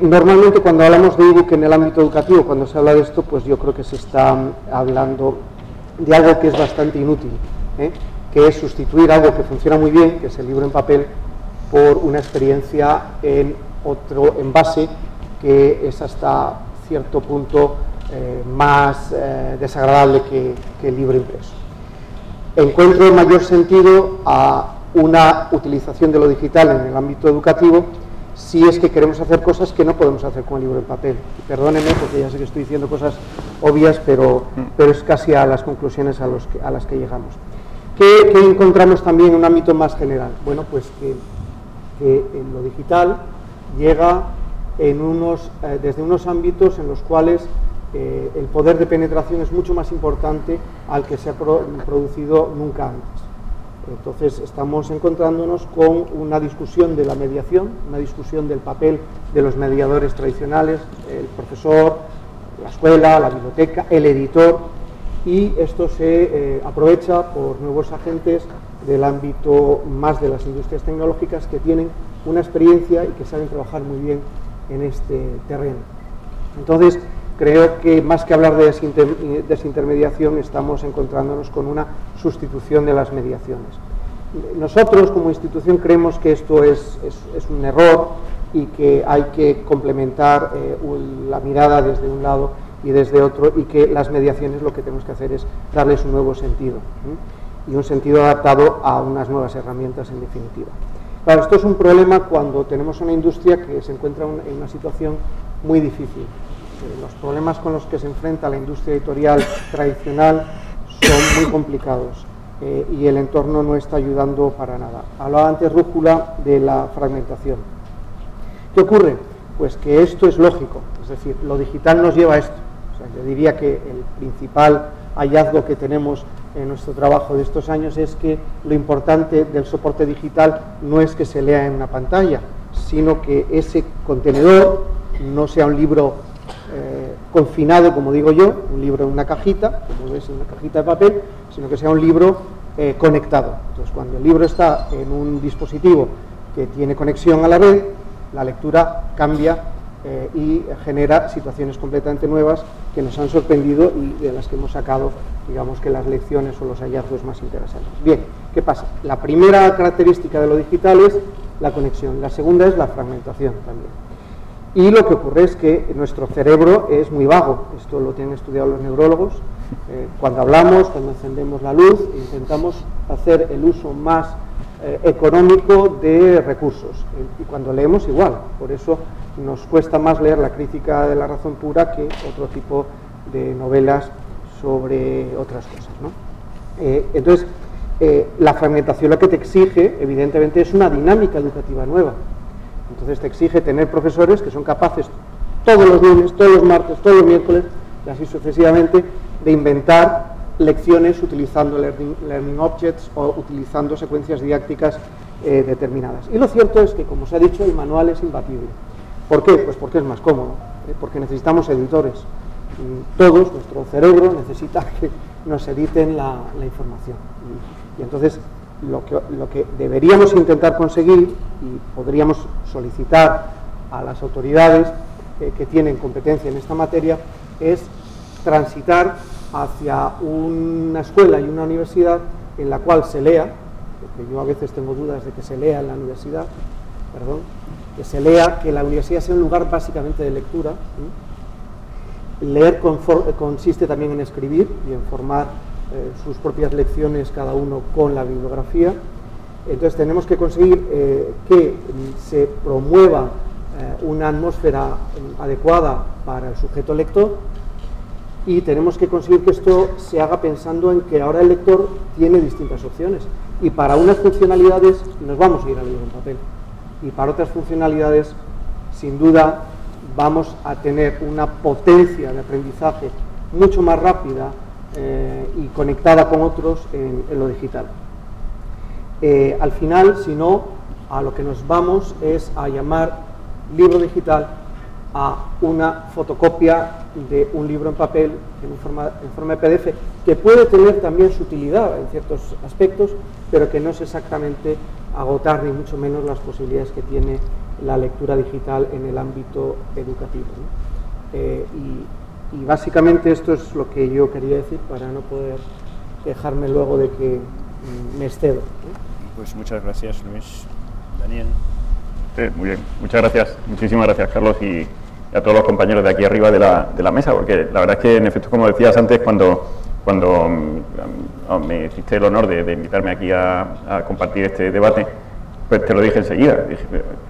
Normalmente cuando hablamos de ebook en el ámbito educativo, cuando se habla de esto, pues yo creo que se está hablando de algo que es bastante inútil, que es sustituir algo que funciona muy bien, que es el libro en papel, por una experiencia en otro envase que es hasta cierto punto más desagradable que el libro impreso. Encuentro mayor sentido a una utilización de lo digital en el ámbito educativo si es que queremos hacer cosas que no podemos hacer con el libro en papel. Y perdónenme porque ya sé que estoy diciendo cosas obvias, pero es casi a las conclusiones a las que llegamos. ¿Qué encontramos también en un ámbito más general? Bueno, pues que en lo digital llega desde unos ámbitos en los cuales el poder de penetración es mucho más importante al que se ha producido nunca antes. Entonces estamos encontrándonos con una discusión de la mediación, una discusión del papel de los mediadores tradicionales, el profesor, la escuela, la biblioteca, el editor, y esto se aprovecha por nuevos agentes del ámbito más de las industrias tecnológicas que tienen una experiencia y que saben trabajar muy bien en este terreno. Entonces, creo que más que hablar de desintermediación, estamos encontrándonos con una sustitución de las mediaciones. Nosotros, como institución, creemos que esto es un error y que hay que complementar la mirada desde un lado y desde otro, y que las mediaciones lo que tenemos que hacer es darles un nuevo sentido, y un sentido adaptado a unas nuevas herramientas, en definitiva. Claro, esto es un problema cuando tenemos una industria que se encuentra en una situación muy difícil. Los problemas con los que se enfrenta la industria editorial tradicional son muy complicados, y el entorno no está ayudando para nada. Hablaba antes Rújula de la fragmentación. ¿Qué ocurre? Pues que esto es lógico, es decir, lo digital nos lleva a esto. O sea, yo diría que el principal hallazgo que tenemos en nuestro trabajo de estos años es que lo importante del soporte digital no es que se lea en una pantalla, sino que ese contenedor no sea un libro confinado, como digo yo, un libro en una cajita, como ves, en una cajita de papel, sino que sea un libro conectado. Entonces, cuando el libro está en un dispositivo que tiene conexión a la red, la lectura cambia y genera situaciones completamente nuevas que nos han sorprendido y de las que hemos sacado, digamos, que las lecciones o los hallazgos más interesantes. Bien, ¿qué pasa? La primera característica de lo digital es la conexión, la segunda es la fragmentación también. Y lo que ocurre es que nuestro cerebro es muy vago, esto lo tienen estudiado los neurólogos. Cuando hablamos, cuando encendemos la luz, intentamos hacer el uso más económico de recursos, y cuando leemos igual. Por eso nos cuesta más leer la Crítica de la razón pura que otro tipo de novelas sobre otras cosas, ¿no? Entonces, la fragmentación lo que te exige, evidentemente, es una dinámica educativa nueva. Entonces te exige tener profesores que son capaces todos los lunes, todos los martes, todos los miércoles, y así sucesivamente, de inventar lecciones utilizando learning objects o utilizando secuencias didácticas determinadas. Y lo cierto es que, como se ha dicho, el manual es imbatible. ¿Por qué? Pues porque es más cómodo, porque necesitamos editores. Todos, nuestro cerebro necesita que nos editen la información. Y entonces lo que deberíamos intentar conseguir, y podríamos solicitar a las autoridades que tienen competencia en esta materia, es transitar hacia una escuela y una universidad en la cual se lea, porque yo a veces tengo dudas de que se lea en la universidad, perdón, que se lea, que la universidad sea un lugar básicamente de lectura. Leer consiste también en escribir y en formar sus propias lecciones cada uno con la bibliografía. Entonces tenemos que conseguir que se promueva una atmósfera adecuada para el sujeto lector, y tenemos que conseguir que esto se haga pensando en que ahora el lector tiene distintas opciones, y para unas funcionalidades nos vamos a ir al libro en papel, y para otras funcionalidades sin duda vamos a tener una potencia de aprendizaje mucho más rápida y conectada con otros en lo digital. Al final, si no, a lo que nos vamos es a llamar libro digital a una fotocopia de un libro en papel en forma de PDF, que puede tener también su utilidad en ciertos aspectos, pero que no es exactamente agotar ni mucho menos las posibilidades que tiene la lectura digital en el ámbito educativo, ¿no? Y básicamente esto es lo que yo quería decir, para no poder quejarme luego de que me excedo, ¿no? Pues muchas gracias, Luis. Daniel. Sí, muy bien, muchas gracias, muchísimas gracias, Carlos, y a todos los compañeros de aquí arriba de la mesa, porque la verdad es que, en efecto, como decías antes, cuando me hiciste el honor de invitarme aquí a compartir este debate, pues te lo dije enseguida. Dije,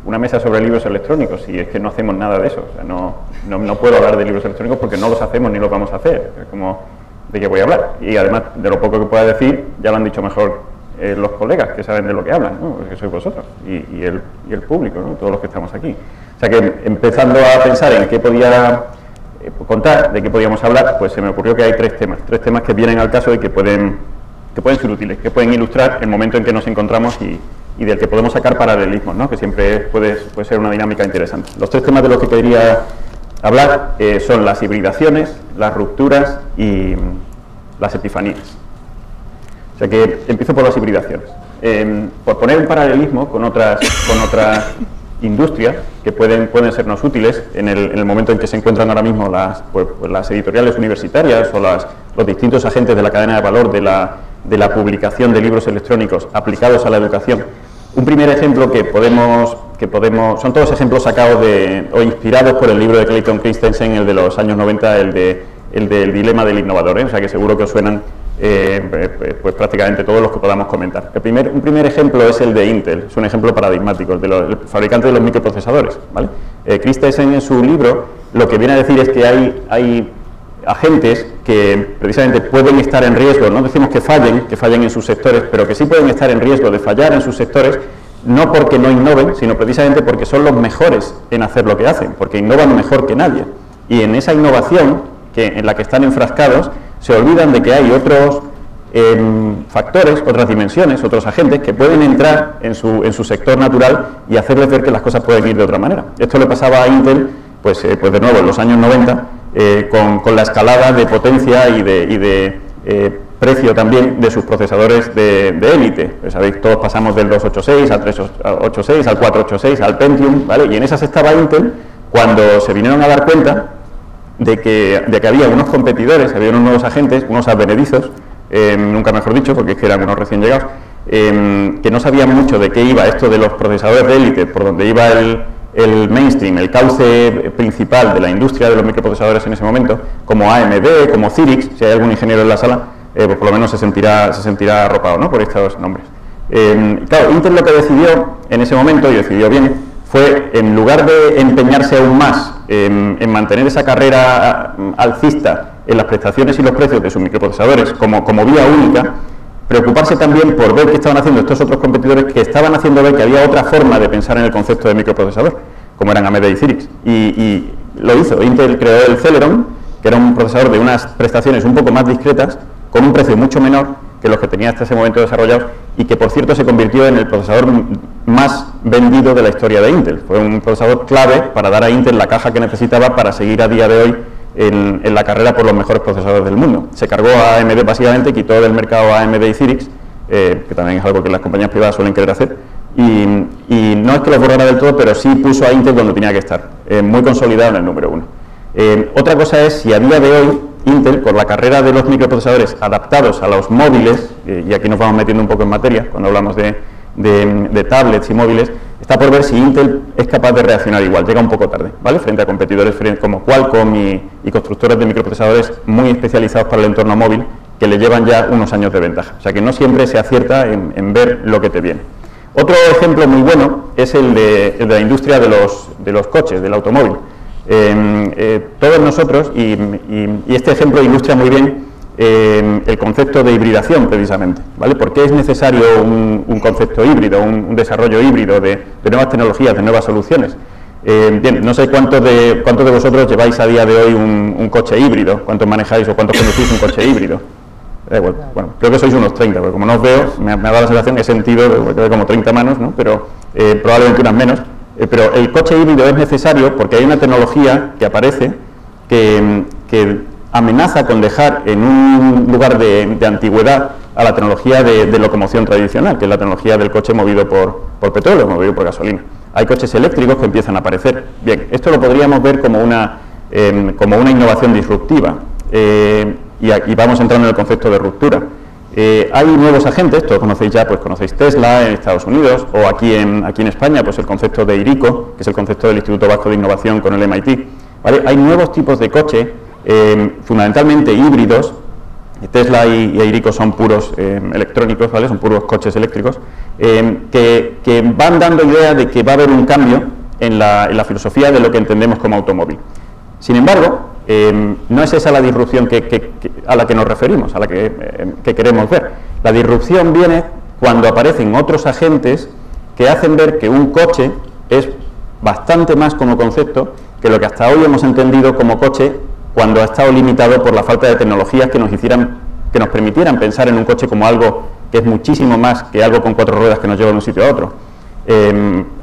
una mesa sobre libros electrónicos, y es que no hacemos nada de eso. O sea, no puedo hablar de libros electrónicos porque no los hacemos ni los vamos a hacer. Es como, ¿de qué voy a hablar? Y además, de lo poco que pueda decir, ya lo han dicho mejor los colegas que saben de lo que hablan, ¿no? Que sois vosotros y el público, ¿no? Todos los que estamos aquí. O sea que, empezando a pensar en qué podía contar, de qué podíamos hablar, pues se me ocurrió que hay tres temas que vienen al caso y que pueden ser útiles, que pueden ilustrar el momento en que nos encontramos y del que podemos sacar paralelismos, ¿no? Que siempre puede ser una dinámica interesante. Los tres temas de los que quería hablar son las hibridaciones, las rupturas y las epifanías. O sea que empiezo por las hibridaciones. Por poner un paralelismo con otras industrias que pueden sernos útiles en el momento en que se encuentran ahora mismo las editoriales universitarias o los distintos agentes de la cadena de valor de la publicación de libros electrónicos aplicados a la educación. Un primer ejemplo que podemos son todos ejemplos sacados o inspirados por el libro de Clayton Christensen, el de los años 90, el del dilema del innovador, o sea que seguro que os suenan pues prácticamente todos los que podamos comentar. Un primer ejemplo es el de Intel, es un ejemplo paradigmático, el fabricante de los microprocesadores, ¿vale? Christensen, en su libro, lo que viene a decir es que hay agentes que precisamente pueden estar en riesgo, no decimos que fallen en sus sectores, pero que sí pueden estar en riesgo de fallar en sus sectores, no porque no innoven, sino precisamente porque son los mejores en hacer lo que hacen, porque innovan mejor que nadie. Y en esa innovación en la que están enfrascados, se olvidan de que hay otros factores, otras dimensiones, otros agentes que pueden entrar en su sector natural y hacerles ver que las cosas pueden ir de otra manera. Esto le pasaba a Intel, pues de nuevo, en los años 90, con la escalada de potencia y de precio también de sus procesadores de élite. Pues sabéis, todos pasamos del 286 al 386, al 486, al Pentium, ¿vale? Y en esas estaba Intel cuando se vinieron a dar cuenta de que había unos competidores, había unos nuevos agentes, unos advenedizos, nunca mejor dicho, porque es que eran unos recién llegados, que no sabían mucho de qué iba esto de los procesadores de élite, por donde iba el mainstream, el cauce principal de la industria de los microprocesadores en ese momento, como AMD, como Cyrix, si hay algún ingeniero en la sala, pues por lo menos se sentirá arropado, ¿no?, por estos nombres. Claro, Intel lo que decidió en ese momento, y decidió bien, fue, en lugar de empeñarse aún más en mantener esa carrera alcista en las prestaciones y los precios de sus microprocesadores como vía única, preocuparse también por ver qué estaban haciendo estos otros competidores que estaban haciendo ver que había otra forma de pensar en el concepto de microprocesador, como eran AMD y Cyrix. Y lo hizo. Intel creó el Celeron, que era un procesador de unas prestaciones un poco más discretas, con un precio mucho menor que los que tenía hasta ese momento desarrollados, y que, por cierto, se convirtió en el procesador más vendido de la historia de Intel. Fue un procesador clave para dar a Intel la caja que necesitaba para seguir a día de hoy en la carrera por los mejores procesadores del mundo. Se cargó a AMD básicamente, quitó del mercado a AMD y Cyrix, que también es algo que las compañías privadas suelen querer hacer, y no es que los borrara del todo, pero sí puso a Intel donde tenía que estar, muy consolidado en el número 1. Otra cosa es si a día de hoy Intel, con la carrera de los microprocesadores adaptados a los móviles, y aquí nos vamos metiendo un poco en materia cuando hablamos de tablets y móviles, está por ver si Intel es capaz de reaccionar igual, llega un poco tarde, ¿vale?, frente a competidores como Qualcomm y constructores de microprocesadores muy especializados para el entorno móvil, que le llevan ya unos años de ventaja. O sea que no siempre se acierta en ver lo que te viene. Otro ejemplo muy bueno es el de la industria de los coches, del automóvil. Todos nosotros, y este ejemplo ilustra muy bien el concepto de hibridación, precisamente, ¿vale? ¿Por qué es necesario un concepto híbrido, un desarrollo híbrido de nuevas tecnologías, de nuevas soluciones? Bien, no sé cuántos de vosotros lleváis a día de hoy un coche híbrido, cuántos manejáis o cuántos conducís un coche híbrido. Bueno, creo que sois unos 30, porque como no os veo, me ha dado la sensación, he sentido que hay como 30 manos, ¿no?, pero probablemente unas menos. Pero el coche híbrido es necesario porque hay una tecnología que aparece que amenaza con dejar en un lugar de antigüedad a la tecnología de locomoción tradicional, que es la tecnología del coche movido por petróleo, movido por gasolina. Hay coches eléctricos que empiezan a aparecer. Bien, esto lo podríamos ver como una innovación disruptiva. Y aquí vamos entrando en el concepto de ruptura. Hay nuevos agentes, todos conocéis ya, pues conocéis Tesla en Estados Unidos, o aquí en España, pues el concepto de IRICO, que es el concepto del Instituto Vasco de Innovación con el MIT, ¿vale? Hay nuevos tipos de coche, fundamentalmente híbridos. Tesla y IRICO son puros electrónicos, ¿vale?, son puros coches eléctricos, que van dando idea de que va a haber un cambio en la filosofía de lo que entendemos como automóvil. Sin embargo, no es esa la disrupción a la que nos referimos, a la que queremos ver. La disrupción viene cuando aparecen otros agentes que hacen ver que un coche es bastante más como concepto que lo que hasta hoy hemos entendido como coche, cuando ha estado limitado por la falta de tecnologías que nos permitieran pensar en un coche como algo que es muchísimo más que algo con 4 ruedas que nos lleva de un sitio a otro.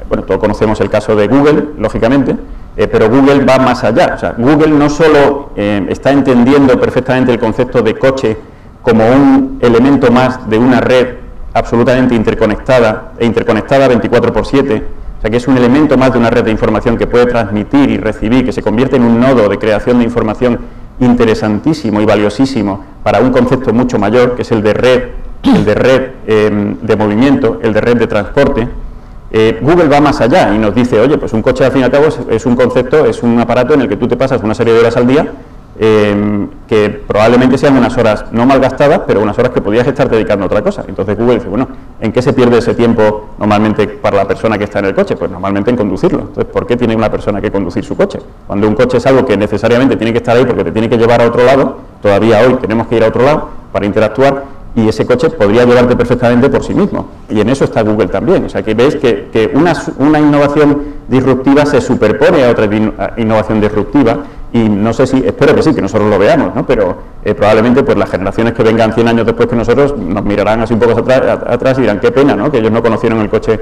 Bueno, todos conocemos el caso de Google, lógicamente, pero Google va más allá. O sea, Google no solo está entendiendo perfectamente el concepto de coche como un elemento más de una red absolutamente interconectada 24/7, o sea, que es un elemento más de una red de información que puede transmitir y recibir, que se convierte en un nodo de creación de información interesantísimo y valiosísimo para un concepto mucho mayor, que es el de red de movimiento, el de red de transporte. Google va más allá y nos dice, oye, pues un coche al fin y al cabo es un concepto, es un aparato en el que tú te pasas una serie de horas al día, que probablemente sean unas horas no malgastadas, pero unas horas que podrías estar dedicando a otra cosa. Entonces Google dice, bueno, ¿en qué se pierde ese tiempo normalmente para la persona que está en el coche? Pues normalmente en conducirlo. Entonces, ¿por qué tiene una persona que conducir su coche? Cuando un coche es algo que necesariamente tiene que estar ahí porque te tiene que llevar a otro lado, todavía hoy tenemos que ir a otro lado para interactuar, y ese coche podría llevarte perfectamente por sí mismo. Y en eso está Google también. O sea, que veis que una innovación disruptiva se superpone a otra innovación disruptiva, y no sé si, espero que sí, que nosotros lo veamos, ¿no? Pero probablemente pues las generaciones que vengan 100 años después que nosotros nos mirarán así un poco atrás y dirán, qué pena, ¿no?, que ellos no conocieron el coche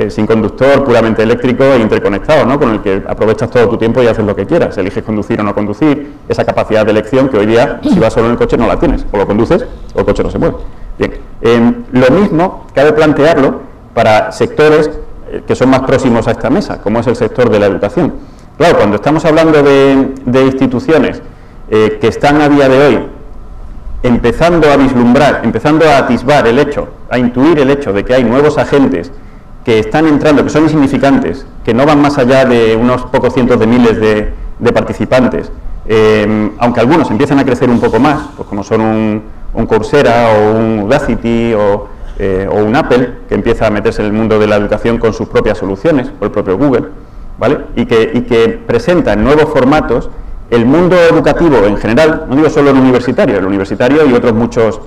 sin conductor, puramente eléctrico e interconectado, ¿no?, con el que aprovechas todo tu tiempo y haces lo que quieras, eliges conducir o no conducir, esa capacidad de elección que hoy día, si vas solo en el coche, no la tienes, o lo conduces o el coche no se mueve. Bien, lo mismo cabe plantearlo para sectores que son más próximos a esta mesa, como es el sector de la educación. Claro, cuando estamos hablando de instituciones que están a día de hoy empezando a vislumbrar, empezando a atisbar el hecho, a intuir el hecho de que hay nuevos agentes que están entrando, que son insignificantes, que no van más allá de unos pocos cientos de miles de participantes, aunque algunos empiezan a crecer un poco más, pues como son un Coursera o un Udacity o un Apple, que empieza a meterse en el mundo de la educación con sus propias soluciones, o el propio Google, ¿vale? Y que presenta en nuevos formatos el mundo educativo en general, no digo solo el universitario y otros muchos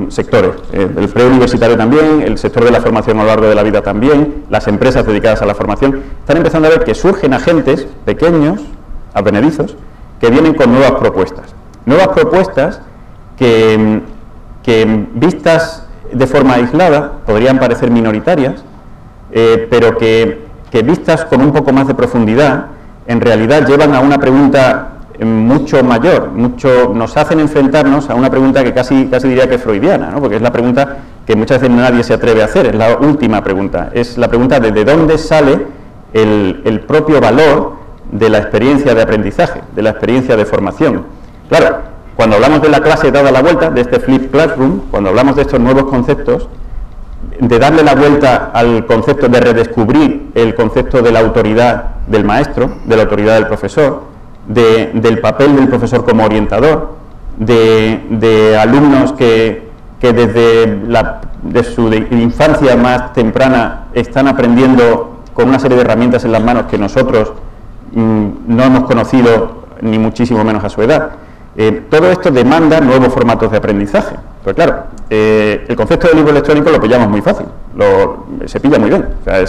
sectores, el preuniversitario también, el sector de la formación a lo largo de la vida también, las empresas dedicadas a la formación, están empezando a ver que surgen agentes pequeños, advenedizos, que vienen con nuevas propuestas que vistas de forma aislada podrían parecer minoritarias, pero que vistas con un poco más de profundidad, en realidad llevan a una pregunta mucho mayor, nos hacen enfrentarnos a una pregunta que casi diría que es freudiana, ¿no?, porque es la pregunta que muchas veces nadie se atreve a hacer, es la última pregunta, es la pregunta de dónde sale el propio valor de la experiencia de aprendizaje, de la experiencia de formación. Claro, cuando hablamos de la clase dada la vuelta, de este flip classroom, cuando hablamos de estos nuevos conceptos, de darle la vuelta al concepto, de redescubrir el concepto de la autoridad del maestro, de la autoridad del profesor, del papel del profesor como orientador, de alumnos que desde su infancia más temprana están aprendiendo con una serie de herramientas en las manos que nosotros no hemos conocido ni muchísimo menos a su edad. Todo esto demanda nuevos formatos de aprendizaje. Pues claro, el concepto del libro electrónico lo pillamos muy fácil, se pilla muy bien. O sea,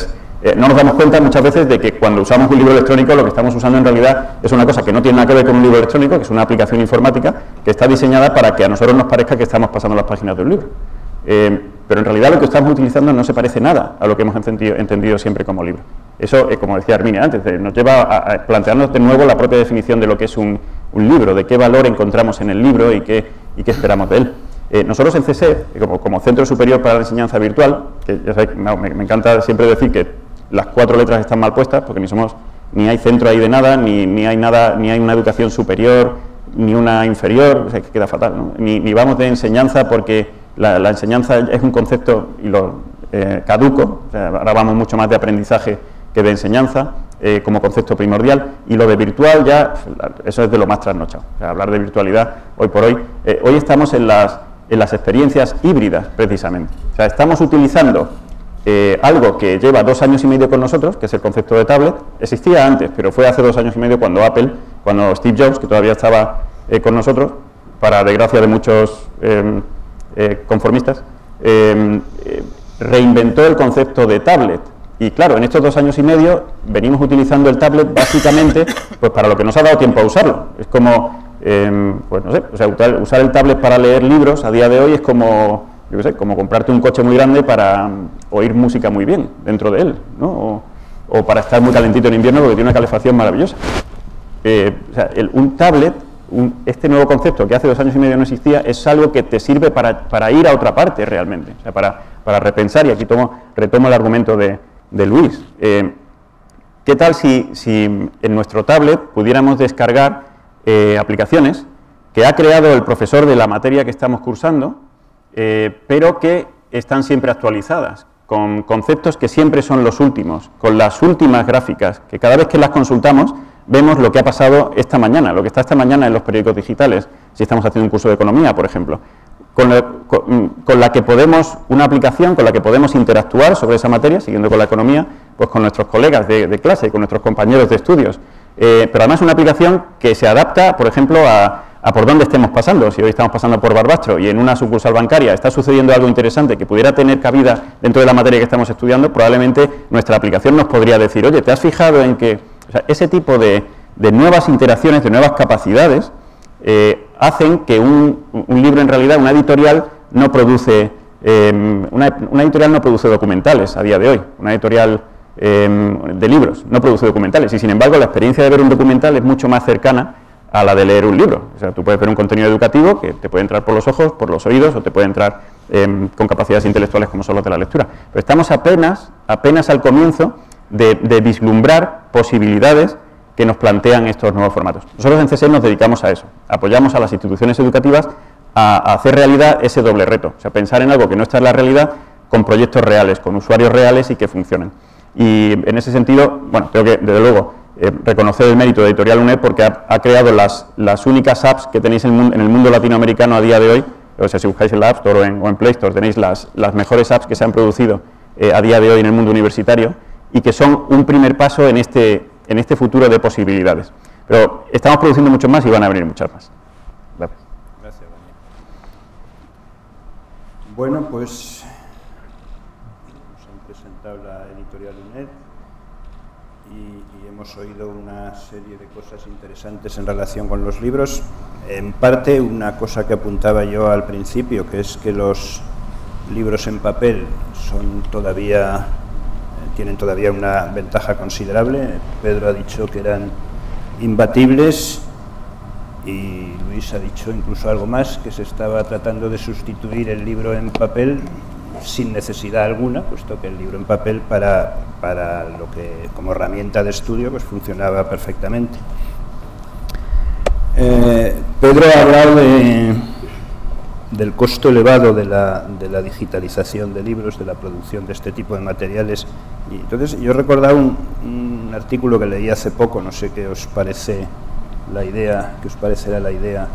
no nos damos cuenta muchas veces de que cuando usamos un libro electrónico lo que estamos usando en realidad es una cosa que no tiene nada que ver con un libro electrónico, que es una aplicación informática que está diseñada para que a nosotros nos parezca que estamos pasando las páginas de un libro. Pero en realidad lo que estamos utilizando no se parece nada a lo que hemos entendido siempre como libro. Eso, como decía Herminia antes, nos lleva a plantearnos de nuevo la propia definición de lo que es un libro, de qué valor encontramos en el libro y qué esperamos de él. Nosotros en CSE, como Centro Superior para la Enseñanza Virtual, que ya sabéis, me encanta siempre decir que las 4 letras están mal puestas, porque ni hay centro ahí de nada, ni hay una educación superior, ni una inferior, o sea, que queda fatal, ¿no? Ni vamos de enseñanza, porque la enseñanza es un concepto caduco, o sea, ahora vamos mucho más de aprendizaje que de enseñanza, como concepto primordial, y lo de virtual ya, eso es de lo más trasnochado. O sea, hablar de virtualidad hoy por hoy, hoy estamos en las experiencias híbridas, precisamente. O sea, estamos utilizando algo que lleva 2 años y medio con nosotros, que es el concepto de tablet. Existía antes, pero fue hace 2 años y medio cuando Steve Jobs, que todavía estaba con nosotros, para desgracia de muchos conformistas, reinventó el concepto de tablet. Y claro, en estos 2 años y medio venimos utilizando el tablet básicamente pues para lo que nos ha dado tiempo a usarlo. Es como, pues no sé, o sea, usar el tablet para leer libros a día de hoy es como, yo qué sé, como comprarte un coche muy grande para oír música muy bien dentro de él, ¿no? O para estar muy calentito en invierno porque tiene una calefacción maravillosa. O sea, un tablet, este nuevo concepto que hace 2 años y medio no existía, es algo que te sirve para ir a otra parte realmente, o sea, para repensar, y aquí retomo el argumento de Luis. ¿Qué tal si en nuestro tablet pudiéramos descargar aplicaciones que ha creado el profesor de la materia que estamos cursando, pero que están siempre actualizadas, con conceptos que siempre son los últimos, con las últimas gráficas, que cada vez que las consultamos vemos lo que ha pasado esta mañana, lo que está esta mañana en los periódicos digitales, si estamos haciendo un curso de economía, por ejemplo, con la que podemos, una aplicación con la que podemos interactuar sobre esa materia, siguiendo con la economía, pues con nuestros colegas de clase, con nuestros compañeros de estudios, pero además una aplicación que se adapta, por ejemplo, a por dónde estemos pasando. Si hoy estamos pasando por Barbastro y en una sucursal bancaria está sucediendo algo interesante que pudiera tener cabida dentro de la materia que estamos estudiando, probablemente nuestra aplicación nos podría decir, oye, ¿te has fijado en que...? O sea, ese tipo de nuevas interacciones, de nuevas capacidades, hacen que un libro, en realidad, una editorial no produce una editorial no produce documentales a día de hoy, una editorial de libros no produce documentales, y sin embargo la experiencia de ver un documental es mucho más cercana a la de leer un libro. O sea, tú puedes ver un contenido educativo que te puede entrar por los ojos, por los oídos, o te puede entrar con capacidades intelectuales como son los de la lectura. Pero estamos apenas al comienzo de vislumbrar posibilidades que nos plantean estos nuevos formatos. Nosotros en CSE nos dedicamos a eso, apoyamos a las instituciones educativas a hacer realidad ese doble reto, o sea, pensar en algo que no está en la realidad con proyectos reales, con usuarios reales y que funcionen. Y en ese sentido, bueno, tengo que, desde luego, reconocer el mérito de Editorial UNED porque ha creado las únicas apps que tenéis en el mundo latinoamericano a día de hoy. O sea, si buscáis en la App Store o en Play Store, tenéis las mejores apps que se han producido a día de hoy en el mundo universitario y que son un primer paso en este futuro de posibilidades. Pero estamos produciendo mucho más y van a venir muchas más. Gracias. Gracias, Daniel. Bueno, pues nos han presentado la Editorial UNED y hemos oído una serie de cosas interesantes en relación con los libros. En parte, una cosa que apuntaba yo al principio, que es que los libros en papel tienen todavía una ventaja considerable. Pedro ha dicho que eran imbatibles y Luis ha dicho incluso algo más, que se estaba tratando de sustituir el libro en papel sin necesidad alguna, puesto que el libro en papel para lo que como herramienta de estudio pues funcionaba perfectamente. Pedro ha hablado del costo elevado de la digitalización de libros, de la producción de este tipo de materiales. Y entonces yo recordaba un artículo que leí hace poco, no sé qué os parece la idea, qué os parecerá la idea.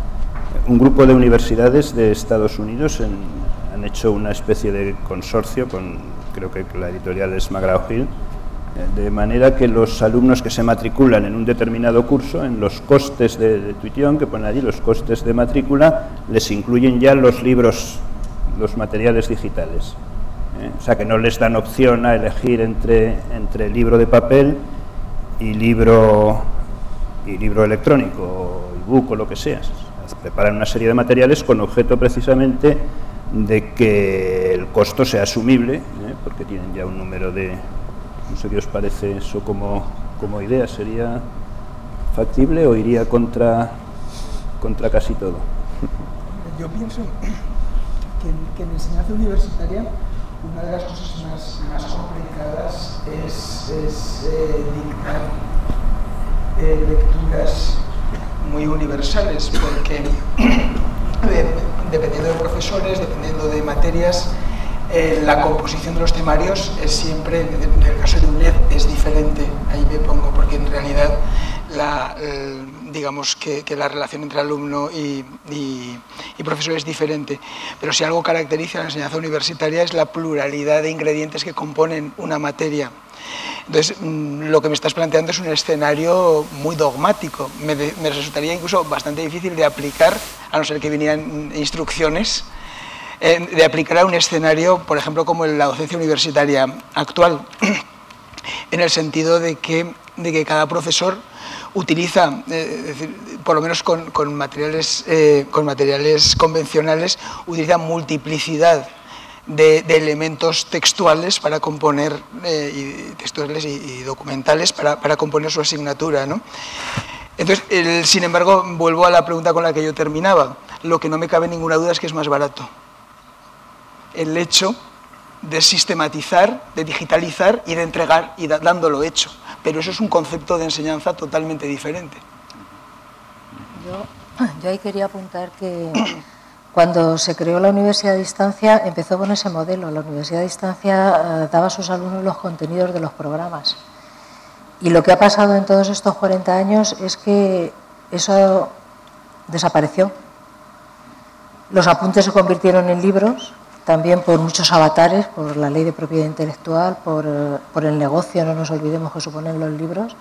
Un grupo de universidades de Estados Unidos han hecho una especie de consorcio con, creo que la editorial es McGraw-Hill, de manera que los alumnos que se matriculan en un determinado curso, en los costes de tuición, que ponen allí los costes de matrícula, les incluyen ya los libros, los materiales digitales. O sea, que no les dan opción a elegir entre libro de papel y libro electrónico, o ebook o lo que sea. Preparan una serie de materiales con objeto precisamente de que el costo sea asumible, porque tienen ya un número de... No sé qué os parece eso como idea. ¿Sería factible o iría contra casi todo? Yo pienso que en enseñanza universitaria una de las cosas más complicadas es dictar lecturas muy universales, porque dependiendo de profesores, dependiendo de materias, la composición de los temarios es siempre, en el caso de UNED, es diferente. Ahí me pongo, porque en realidad digamos que la relación entre alumno y profesor es diferente. Pero si algo caracteriza a la enseñanza universitaria es la pluralidad de ingredientes que componen una materia. Entonces, lo que me estás planteando es un escenario muy dogmático. Me resultaría incluso bastante difícil de aplicar, a no ser que vinieran instrucciones, de aplicar a un escenario, por ejemplo, como la docencia universitaria actual, en el sentido de que cada profesor utiliza, es decir, por lo menos con materiales convencionales, utiliza multiplicidad de elementos textuales para componer, textuales y documentales para componer su asignatura, ¿no? Entonces, sin embargo, vuelvo a la pregunta con la que yo terminaba. Lo que no me cabe ninguna duda es que es más barato el hecho de sistematizar, de digitalizar y de entregar y dándolo hecho. Pero eso es un concepto de enseñanza totalmente diferente. Yo ahí quería apuntar que cuando se creó la Universidad a Distancia empezó con ese modelo. La Universidad a Distancia daba a sus alumnos los contenidos de los programas. Y lo que ha pasado en todos estos 40 años es que eso desapareció. Los apuntes se convirtieron en libros, también por muchos avatares, por la ley de propiedad intelectual, por el negocio, no nos olvidemos que suponen los libros.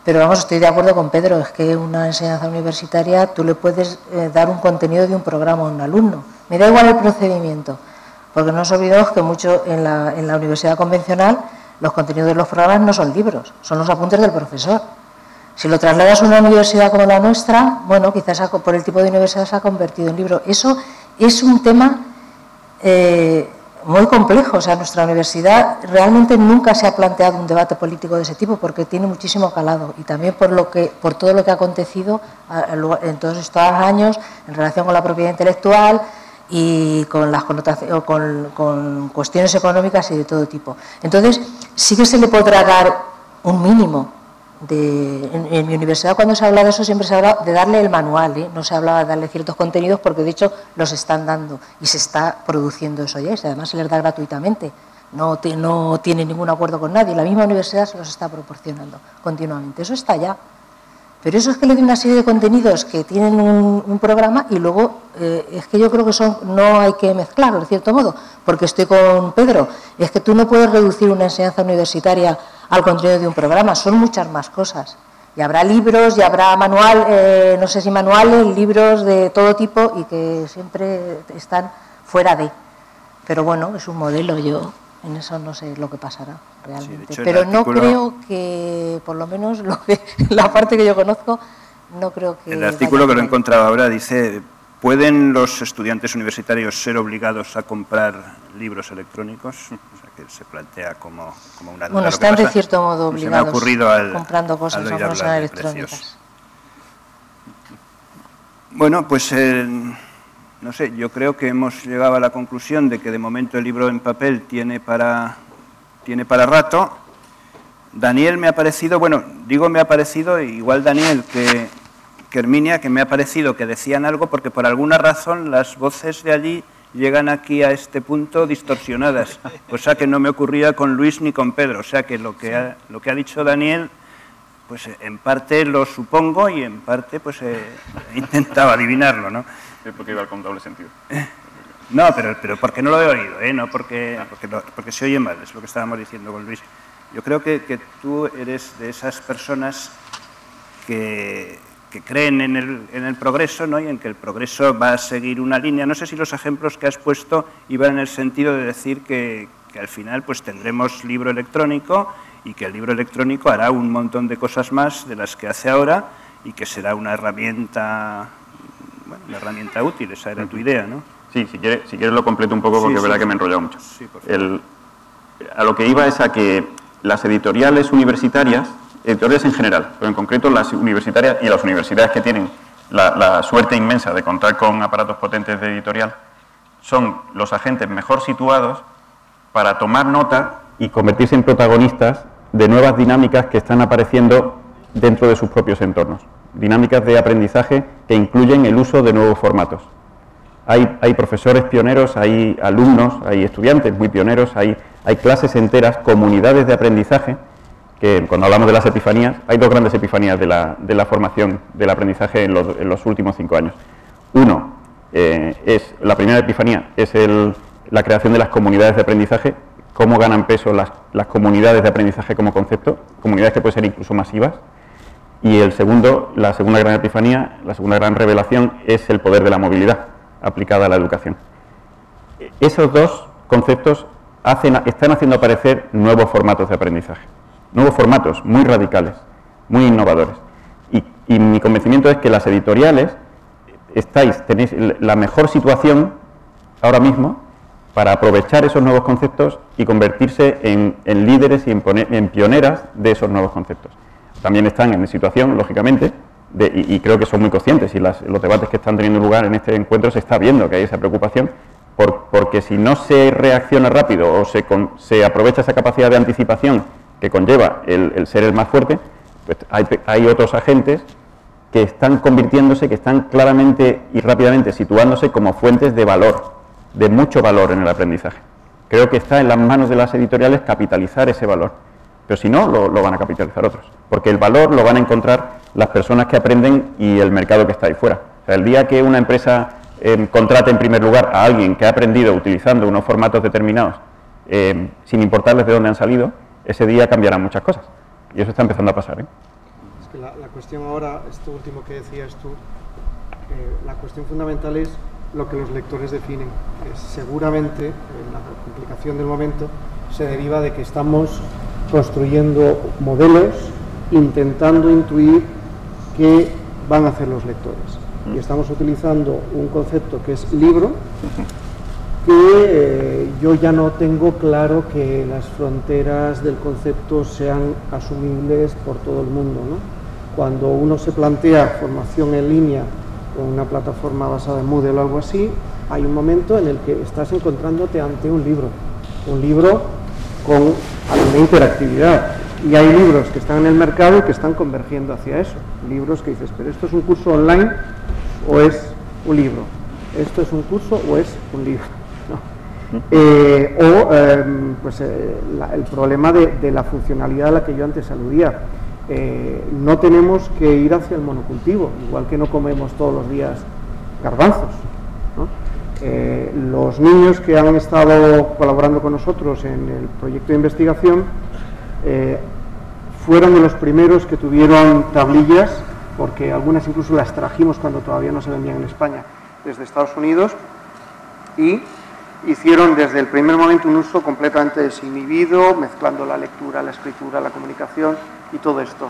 Pero vamos, estoy de acuerdo con Pedro, es que una enseñanza universitaria tú le puedes dar un contenido de un programa a un alumno. Me da igual el procedimiento, porque no nos olvidemos que mucho en la universidad convencional los contenidos de los programas no son libros, son los apuntes del profesor. Si lo trasladas a una universidad como la nuestra, bueno, quizás por el tipo de universidad se ha convertido en libro. Eso es un tema muy complejo. O sea, nuestra universidad realmente nunca se ha planteado un debate político de ese tipo porque tiene muchísimo calado y también por todo lo que ha acontecido en todos estos años en relación con la propiedad intelectual y con las connotaciones, con cuestiones económicas y de todo tipo. Entonces, sí que se le podrá dar un mínimo. En mi universidad, cuando se habla de eso, siempre se habla de darle el manual, no se hablaba de darle ciertos contenidos porque de hecho los están dando y se está produciendo eso ya, y además se les da gratuitamente, no tiene ningún acuerdo con nadie, la misma universidad se los está proporcionando continuamente, eso está ya. Pero eso es que le doy una serie de contenidos que tienen un programa y luego es que yo creo que no hay que mezclarlo, de cierto modo, porque estoy con Pedro, es que tú no puedes reducir una enseñanza universitaria al contenido de un programa, son muchas más cosas. Y habrá libros, y habrá manual, no sé si manuales, libros de todo tipo y que siempre están fuera de. Pero bueno, es un modelo, yo en eso no sé lo que pasará realmente. Sí, pero no creo que, por lo menos la parte que yo conozco, no creo que... El artículo que lo he encontrado ahora dice, ¿pueden los estudiantes universitarios ser obligados a comprar libros electrónicos? O sea, que se plantea como una duda. Bueno, están de cierto modo obligados, comprando cosas que no son electrónicas. Bueno, pues no sé, yo creo que hemos llegado a la conclusión de que de momento el libro en papel tiene para rato. Daniel me ha parecido, bueno, digo me ha parecido, igual Daniel, que que Herminia, que me ha parecido que decían algo porque por alguna razón las voces de allí llegan aquí a este punto distorsionadas, cosa que no me ocurría con Luis ni con Pedro. O sea que lo que ha dicho Daniel, pues en parte lo supongo y en parte pues he intentado adivinarlo, ¿no? Es porque iba con doble sentido. No, pero porque no lo he oído, no porque se oye mal, es lo que estábamos diciendo con Luis. Yo creo que tú eres de esas personas que creen en el progreso, ¿no? Y en que el progreso va a seguir una línea. No sé si los ejemplos que has puesto iban en el sentido de decir que al final pues tendremos libro electrónico y que el libro electrónico hará un montón de cosas más de las que hace ahora y que será una herramienta, bueno, una herramienta útil. Esa era tu idea, ¿no? Sí, si quieres lo completo un poco porque es verdad que me he enrollado mucho. Sí, por favor. A lo que iba es a que las editoriales universitarias, editoriales en general, pero en concreto las universitarias y las universidades que tienen la suerte inmensa de contar con aparatos potentes de editorial, son los agentes mejor situados para tomar nota y convertirse en protagonistas de nuevas dinámicas que están apareciendo dentro de sus propios entornos. Dinámicas de aprendizaje que incluyen el uso de nuevos formatos. Hay profesores pioneros, hay alumnos, hay estudiantes muy pioneros, hay clases enteras, comunidades de aprendizaje, que cuando hablamos de las epifanías, hay dos grandes epifanías de la formación del aprendizaje en los últimos 5 años. Uno, la primera epifanía es la creación de las comunidades de aprendizaje, cómo ganan peso las comunidades de aprendizaje como concepto, comunidades que pueden ser incluso masivas. Y la segunda gran epifanía, la segunda gran revelación es el poder de la movilidad aplicada a la educación. Esos dos conceptos están haciendo aparecer nuevos formatos de aprendizaje, nuevos formatos muy radicales, muy innovadores. Y mi convencimiento es que las editoriales tenéis la mejor situación ahora mismo para aprovechar esos nuevos conceptos y convertirse en líderes y en pioneras de esos nuevos conceptos. También están en situación, lógicamente, y creo que son muy conscientes, y los debates que están teniendo lugar en este encuentro se está viendo que hay esa preocupación, porque si no se reacciona rápido o se aprovecha esa capacidad de anticipación que conlleva el ser el más fuerte, pues hay otros agentes que están convirtiéndose, que están claramente y rápidamente situándose como fuentes de valor, de mucho valor en el aprendizaje. Creo que está en las manos de las editoriales capitalizar ese valor, pero si no, lo van a capitalizar otros, porque el valor lo van a encontrar las personas que aprenden y el mercado que está ahí fuera. O sea, el día que una empresa contrate en primer lugar a alguien que ha aprendido utilizando unos formatos determinados, sin importarles de dónde han salido, ese día cambiarán muchas cosas. Y eso está empezando a pasar, Es que la cuestión ahora, esto último que decías tú, la cuestión fundamental es lo que los lectores definen. Seguramente, la complicación del momento se deriva de que estamos construyendo modelos, intentando intuir qué van a hacer los lectores. Y estamos utilizando un concepto que es libro, que yo ya no tengo claro que las fronteras del concepto sean asumibles por todo el mundo, ¿no? Cuando uno se plantea formación en línea con una plataforma basada en Moodle o algo así, hay un momento en el que estás encontrándote ante un libro con alguna interactividad. Y hay libros que están en el mercado y que están convergiendo hacia eso. Libros que dices, pero ¿esto es un curso online o es un libro? ¿Esto es un curso o es un libro? ¿No? El problema de la funcionalidad a la que yo antes aludía. No tenemos que ir hacia el monocultivo, igual que no comemos todos los días garbanzos, ¿no? Los niños que han estado colaborando con nosotros en el proyecto de investigación fueron de los primeros que tuvieron tablillas, porque algunas incluso las trajimos cuando todavía no se vendían en España desde Estados Unidos, y hicieron desde el primer momento un uso completamente desinhibido, mezclando la lectura, la escritura, la comunicación y todo esto.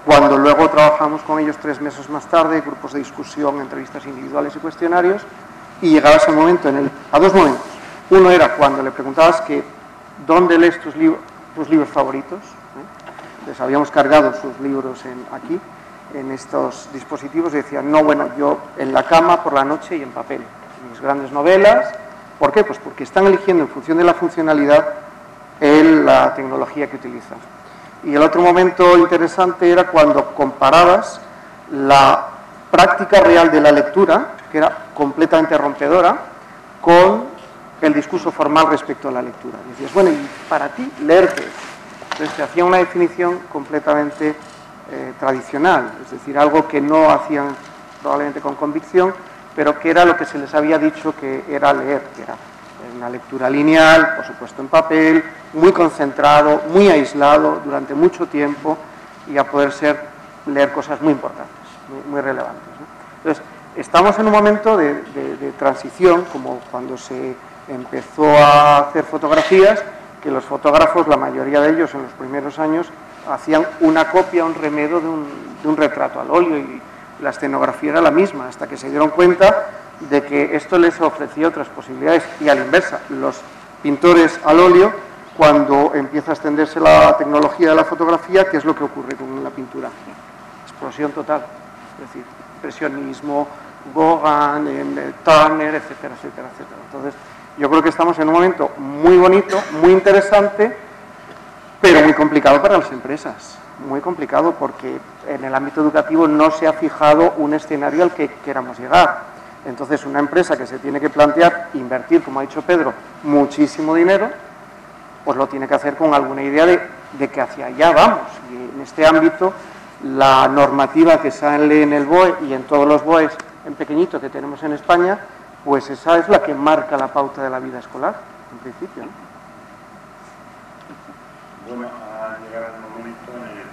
Cuando luego trabajamos con ellos 3 meses más tarde, grupos de discusión, entrevistas individuales y cuestionarios, y llegaba ese momento a 2 momentos. Uno era cuando le preguntabas que ¿dónde lees tus libros favoritos? Les habíamos cargado sus libros aquí, en estos dispositivos, y decían, no, bueno, yo en la cama, por la noche y en papel. Mis grandes novelas. ¿Por qué? Pues porque están eligiendo en función de la funcionalidad la tecnología que utilizan. Y el otro momento interesante era cuando comparabas la práctica real de la lectura, que era completamente rompedora, con el discurso formal respecto a la lectura. Decías, bueno, ¿y para ti leer qué es? Entonces te hacía una definición completamente tradicional, es decir, algo que no hacían probablemente con convicción, pero que era lo que se les había dicho que era leer, que era una lectura lineal, por supuesto en papel, muy concentrado, muy aislado durante mucho tiempo y a poder leer cosas muy importantes, muy relevantes, ¿no? Entonces, estamos en un momento de transición, como cuando se empezó a hacer fotografías, que los fotógrafos, la mayoría de ellos en los primeros años, hacían una copia, un remedo de un retrato al óleo y la escenografía era la misma, hasta que se dieron cuenta de que esto les ofrecía otras posibilidades. Y a la inversa, los pintores al óleo, cuando empieza a extenderse la tecnología de la fotografía, ¿qué es lo que ocurre con la pintura? Explosión total, es decir, impresionismo, Gauguin, Turner, etcétera, etcétera, etcétera. Entonces, yo creo que estamos en un momento muy bonito, muy interesante, pero muy complicado para las empresas. Muy complicado porque en el ámbito educativo no se ha fijado un escenario al que queramos llegar. Entonces, una empresa que se tiene que plantear invertir, como ha dicho Pedro, muchísimo dinero, pues lo tiene que hacer con alguna idea de que hacia allá vamos. Y en este ámbito, la normativa que sale en el BOE y en todos los BOEs en pequeñito que tenemos en España, pues esa es la que marca la pauta de la vida escolar, en principio, ¿no? Bueno, ha llegado el momento en el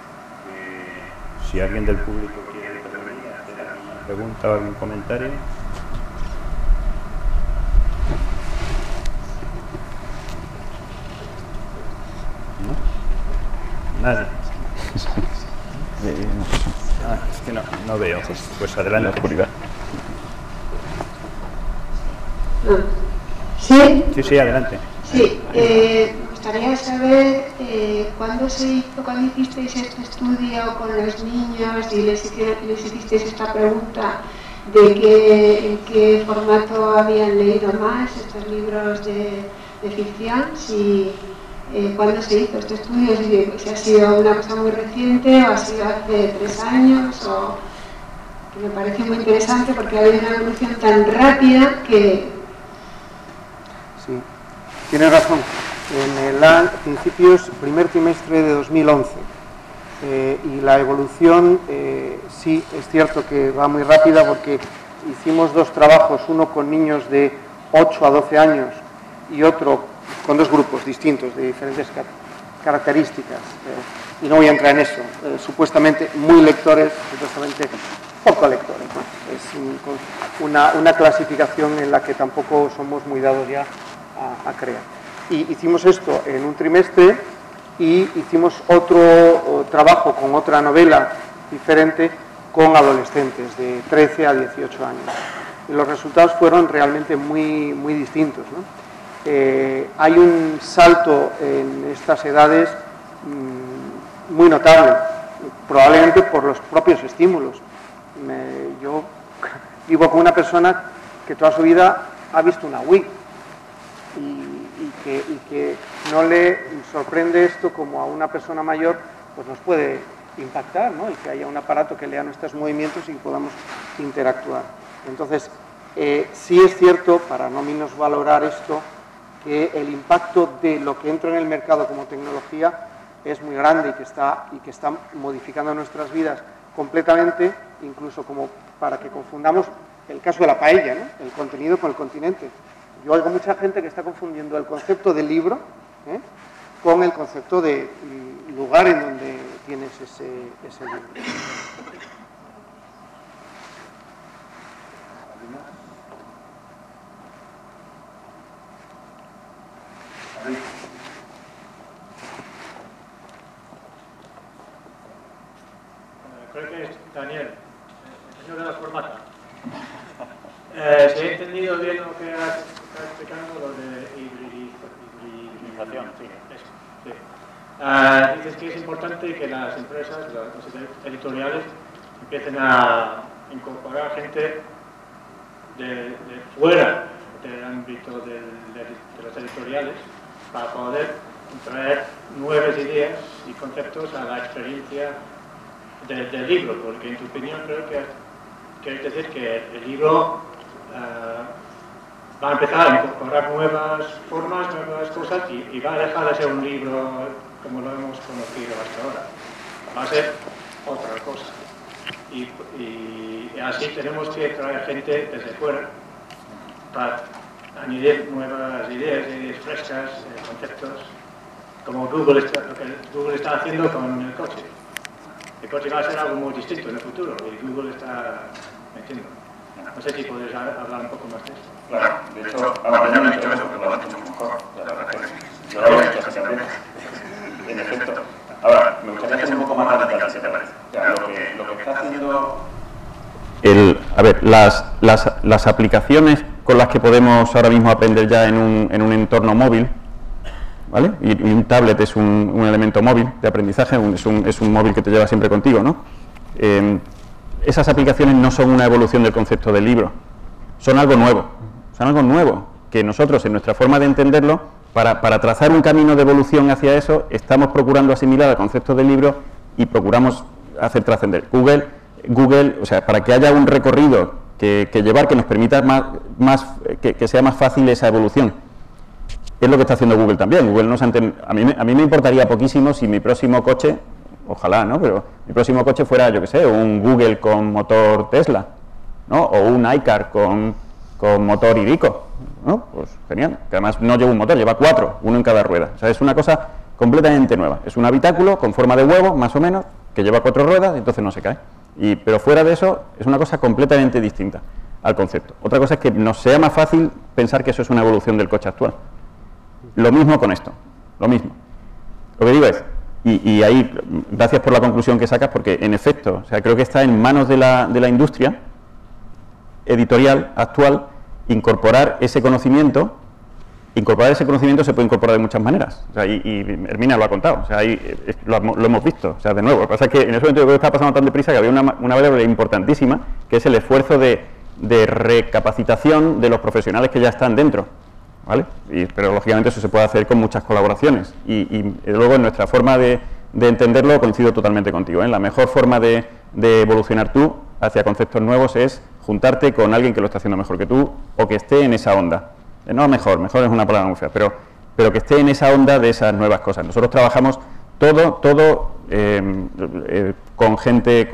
que si alguien del público quiere intervenir, hacer alguna pregunta o algún comentario. ¿No? Nadie. Es que no veo. Pues adelante. Oscuridad. ¿Sí? Sí, adelante. Sí, me gustaría saber cuándo hicisteis este estudio con los niños y les hicisteis esta pregunta de en qué formato habían leído más estos libros de ficción, cuándo se hizo este estudio, si ha sido una cosa muy reciente o ha sido hace 3 años, que me parece muy interesante porque ha habido una evolución tan rápida que... Sí, tienes razón. En el principios, primer trimestre de 2011, y la evolución, sí, es cierto que va muy rápida porque hicimos 2 trabajos, uno con niños de 8 a 12 años y otro con 2 grupos distintos de diferentes características, y no voy a entrar en eso, supuestamente muy lectores, supuestamente poco lectores, ¿no? Es una clasificación en la que tampoco somos muy dados ya a creer. Y hicimos esto en un trimestre y hicimos otro trabajo con otra novela diferente con adolescentes de 13 a 18 años. Y los resultados fueron realmente muy, muy distintos, ¿no? Hay un salto en estas edades muy notable, probablemente por los propios estímulos. Yo vivo con una persona que toda su vida ha visto una Wii y que no le sorprende esto como a una persona mayor, pues nos puede impactar, ¿no? El que haya un aparato que lea nuestros movimientos y que podamos interactuar. Entonces, sí es cierto, para no minusvalorar esto, que el impacto de lo que entra en el mercado como tecnología es muy grande y que está modificando nuestras vidas completamente, incluso como para que confundamos el caso de la paella, ¿no? El contenido con el continente. Yo oigo mucha gente que está confundiendo el concepto de libro con el concepto de lugar en donde tienes ese libro. Creo que es Daniel, el señor de la formata. Si he entendido bien lo que has explicado, lo de hibridización, sí. Dices que es importante que las empresas, las editoriales, empiecen a incorporar gente de fuera del ámbito de las editoriales para poder traer nuevas ideas y conceptos a la experiencia del libro, porque en tu opinión creo que quiere decir que el libro va a empezar a incorporar nuevas formas, nuevas cosas y va a dejar de ser un libro como lo hemos conocido hasta ahora. Va a ser otra cosa. Y así tenemos que traer gente desde fuera para añadir nuevas ideas frescas, conceptos, como lo que Google está haciendo con el coche. El coche va a ser algo muy distinto en el futuro y Google está metiendo. No sé si podéis hablar un poco más de esto. Claro, de hecho, ahora ya no he dicho eso, pero lo has hecho mejor. Yo lo he hecho así también. En efecto. Ahora, me gustaría hacer un poco más radical, si te parece. O sea, lo que está haciendo... A ver, las aplicaciones con las que podemos ahora mismo aprender ya en un entorno móvil, ¿vale? Y un tablet es un elemento móvil de aprendizaje, es un móvil que te lleva siempre contigo, ¿no? Esas aplicaciones no son una evolución del concepto del libro, son algo nuevo, que nosotros en nuestra forma de entenderlo, para trazar un camino de evolución hacia eso, estamos procurando asimilar al concepto del libro y procuramos hacer trascender. Google, o sea, para que haya un recorrido que llevar, que nos permita que sea más fácil esa evolución. Es lo que está haciendo Google también. Google a mí me importaría poquísimo si mi próximo coche, ojalá, ¿no? Pero mi próximo coche fuera, yo qué sé, un Google con motor Tesla, ¿no? O un iCar con motor Iveco, ¿no? Pues genial, que además no lleva un motor, lleva 4, uno en cada rueda. O sea, es una cosa completamente nueva. Es un habitáculo con forma de huevo, más o menos, que lleva 4 ruedas y entonces no se cae. Pero fuera de eso, es una cosa completamente distinta al concepto. Otra cosa es que nos sea más fácil pensar que eso es una evolución del coche actual. Lo mismo con esto, lo mismo. Lo que digo es, y ahí, gracias por la conclusión que sacas, porque en efecto, o sea, creo que está en manos de la industria editorial actual incorporar ese conocimiento. Incorporar ese conocimiento se puede incorporar de muchas maneras, o sea, y Hermina lo ha contado, o sea, lo hemos visto, o sea, de nuevo. Lo que pasa es que en ese momento yo creo que estaba pasando tan deprisa que había una variable importantísima, que es el esfuerzo de recapacitación de los profesionales que ya están dentro, ¿vale? Pero lógicamente eso se puede hacer con muchas colaboraciones, y luego en nuestra forma de entenderlo coincido totalmente contigo, ¿eh? La mejor forma de evolucionar tú hacia conceptos nuevos es juntarte con alguien que lo está haciendo mejor que tú, o que esté en esa onda. No mejor es una palabra muy fea, pero que esté en esa onda de esas nuevas cosas. Nosotros trabajamos todo con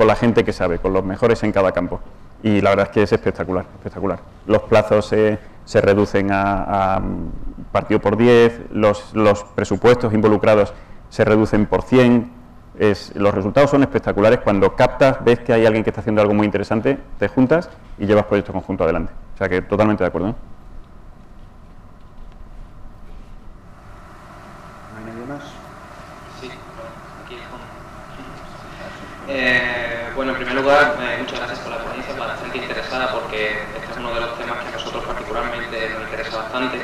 la gente que sabe, con los mejores en cada campo. Y la verdad es que es espectacular, espectacular. Los plazos se reducen a partido por 10, los presupuestos involucrados se reducen por 100. Los resultados son espectaculares. Cuando captas, ves que hay alguien que está haciendo algo muy interesante, te juntas y llevas proyectos conjuntos adelante. O sea que totalmente de acuerdo, ¿no? Bueno, en primer lugar, muchas gracias por la ponencia, bastante interesada porque este es uno de los temas que a nosotros particularmente nos interesa bastante.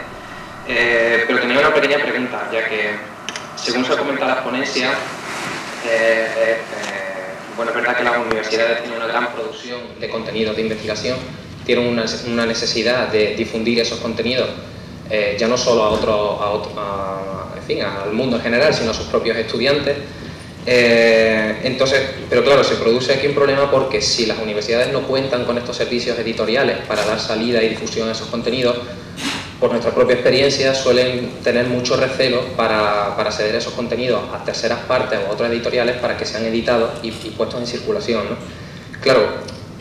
Pero tenía una pequeña pregunta, ya que según se ha comentado en la ponencia, bueno, es verdad que las universidades tienen una gran producción de contenidos de investigación, tienen una necesidad de difundir esos contenidos, ya no solo al mundo en general, sino a sus propios estudiantes. Entonces, pero claro, se produce aquí un problema porque si las universidades no cuentan con estos servicios editoriales para dar salida y difusión a esos contenidos, por nuestra propia experiencia suelen tener mucho recelo para ceder esos contenidos a terceras partes o otras editoriales para que sean editados y puestos en circulación, ¿no? Claro,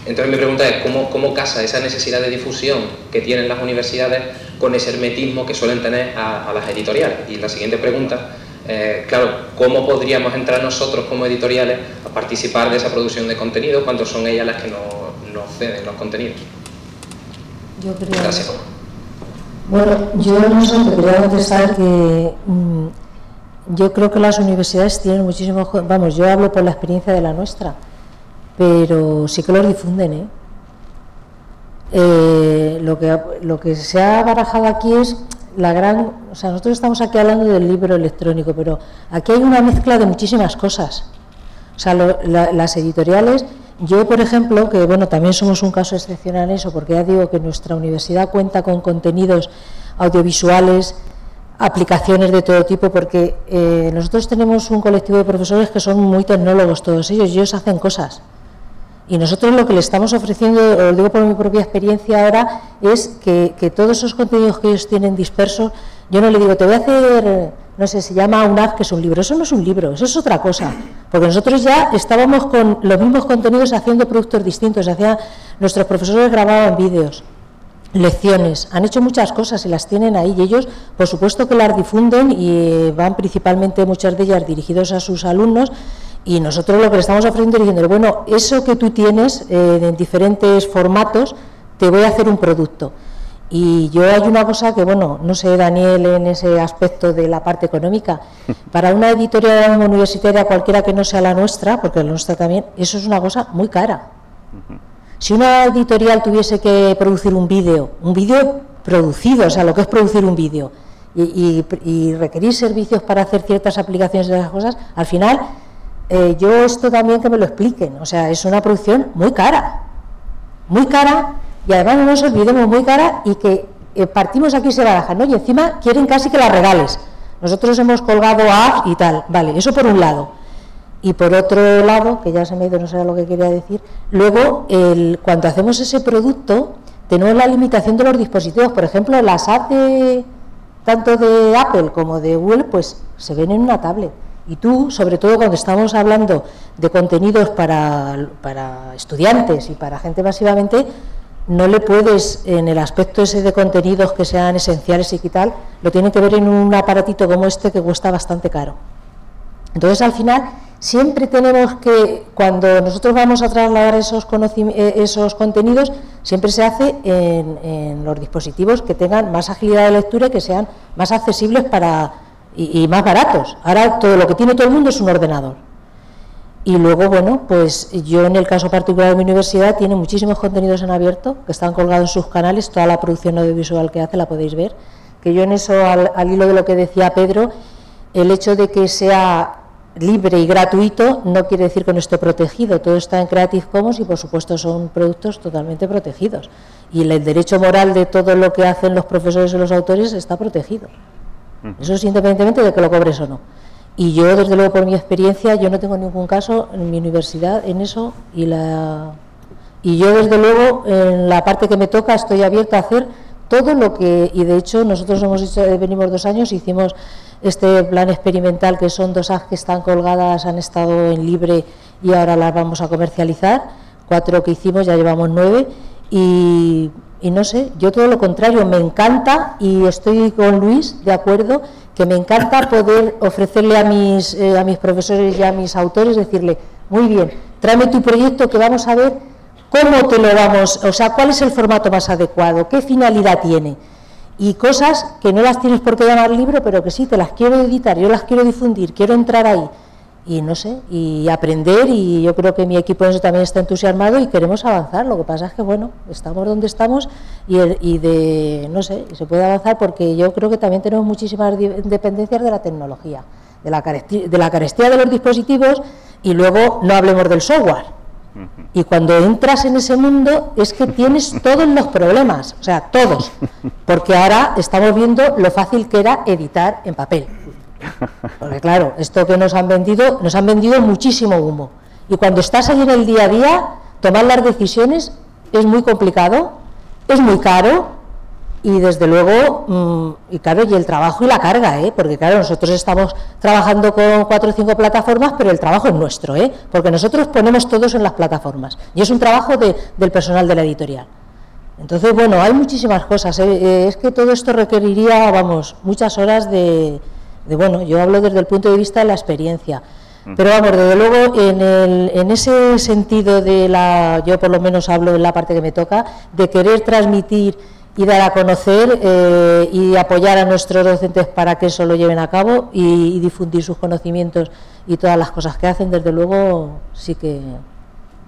entonces mi pregunta es ¿cómo casa esa necesidad de difusión que tienen las universidades con ese hermetismo que suelen tener a las editoriales? Y la siguiente pregunta, claro, ¿cómo podríamos entrar nosotros como editoriales a participar de esa producción de contenido cuando son ellas las que nos ceden los contenidos? Yo creo... Gracias. Bueno, yo no sé, te quería contestar que yo creo que las universidades tienen muchísimos... Vamos, yo hablo por la experiencia de la nuestra, pero sí que los difunden, Lo que se ha barajado aquí es la gran... O sea, nosotros estamos aquí hablando del libro electrónico, pero aquí hay una mezcla de muchísimas cosas. O sea, las editoriales... Yo, por ejemplo, que bueno, también somos un caso excepcional en eso, porque ya digo que nuestra universidad cuenta con contenidos audiovisuales, aplicaciones de todo tipo, porque nosotros tenemos un colectivo de profesores que son muy tecnólogos todos ellos, y ellos hacen cosas. Y nosotros lo que le estamos ofreciendo, os lo digo por mi propia experiencia ahora, es que todos esos contenidos que ellos tienen dispersos, yo no le digo, te voy a hacer, no sé, se llama un app que es un libro. Eso no es un libro, eso es otra cosa. Porque nosotros ya estábamos con los mismos contenidos haciendo productos distintos. Nuestros profesores grababan vídeos, lecciones, han hecho muchas cosas y las tienen ahí. Y ellos, por supuesto que las difunden y van principalmente muchas de ellas dirigidos a sus alumnos. Y nosotros lo que le estamos ofreciendo es diciendo, bueno, eso que tú tienes en diferentes formatos, te voy a hacer un producto. Y yo hay una cosa que, bueno, no sé, Daniel, en ese aspecto de la parte económica, para una editorial universitaria cualquiera que no sea la nuestra, porque la nuestra también, eso es una cosa muy cara. Si una editorial tuviese que producir un vídeo producido, o sea, lo que es producir un vídeo, y requerir servicios para hacer ciertas aplicaciones de las cosas, al final... yo esto también que me lo expliquen, o sea, es una producción muy cara, y además no nos olvidemos, muy cara, y que partimos aquí y se barajan, ¿no? Y encima quieren casi que la regales. Nosotros hemos colgado apps y tal, vale, eso por un lado. Y por otro lado, que ya se me ha ido, no sé lo que quería decir, luego, cuando hacemos ese producto, tenemos la limitación de los dispositivos. Por ejemplo, las apps tanto de Apple como de Google, pues se ven en una tablet. Y tú, sobre todo cuando estamos hablando de contenidos para estudiantes y para gente masivamente, no le puedes, en el aspecto ese de contenidos que sean esenciales y tal, lo tienen que ver en un aparatito como este que cuesta bastante caro. Entonces, al final, siempre tenemos que, cuando nosotros vamos a trasladar esos contenidos, siempre se hace en los dispositivos que tengan más agilidad de lectura y que sean más accesibles y más baratos. Ahora todo lo que tiene todo el mundo es un ordenador. Y luego, bueno, pues yo en el caso particular de mi universidad tiene muchísimos contenidos en abierto que están colgados en sus canales, toda la producción audiovisual que hace la podéis ver, que yo en eso, al hilo de lo que decía Pedro, el hecho de que sea libre y gratuito no quiere decir que no esté protegido, todo está en Creative Commons y por supuesto son productos totalmente protegidos. Y el derecho moral de todo lo que hacen los profesores y los autores está protegido. Eso es independientemente de que lo cobres o no. Y yo, desde luego, por mi experiencia, yo no tengo ningún caso en mi universidad en eso, y yo, desde luego, en la parte que me toca, estoy abierta a hacer todo lo que... Y, de hecho, nosotros venimos 2 años, hicimos este plan experimental, que son 2 apps que están colgadas, han estado en libre y ahora las vamos a comercializar, 4 que hicimos, ya llevamos 9, y no sé, yo todo lo contrario, me encanta, y estoy con Luis de acuerdo, que me encanta poder ofrecerle a mis profesores y a mis autores, decirle, muy bien, tráeme tu proyecto que vamos a ver cómo te lo vamos, o sea, cuál es el formato más adecuado, qué finalidad tiene, y cosas que no las tienes por qué llamar libro, pero que sí, te las quiero editar, yo las quiero difundir, quiero entrar ahí, y no sé, y aprender, y yo creo que mi equipo en eso también está entusiasmado y queremos avanzar. Lo que pasa es que, bueno, estamos donde estamos no sé, se puede avanzar porque yo creo que también tenemos muchísimas dependencias de la tecnología, de la carestía de los dispositivos, y luego no hablemos del software. Y cuando entras en ese mundo es que tienes todos los problemas, o sea, todos, porque ahora estamos viendo lo fácil que era editar en papel. Porque claro, esto que nos han vendido muchísimo humo, y cuando estás ahí en el día a día, tomar las decisiones es muy complicado, es muy caro, y desde luego, y claro, y el trabajo y la carga, porque claro, nosotros estamos trabajando con 4 o 5 plataformas, pero el trabajo es nuestro, porque nosotros ponemos todos en las plataformas, y es un trabajo del personal de la editorial. Entonces, bueno, hay muchísimas cosas, es que todo esto requeriría, vamos, muchas horas bueno, yo hablo desde el punto de vista de la experiencia, pero vamos, desde luego en ese sentido yo por lo menos hablo en la parte que me toca, de querer transmitir y dar a conocer y apoyar a nuestros docentes para que eso lo lleven a cabo y difundir sus conocimientos y todas las cosas que hacen, desde luego sí que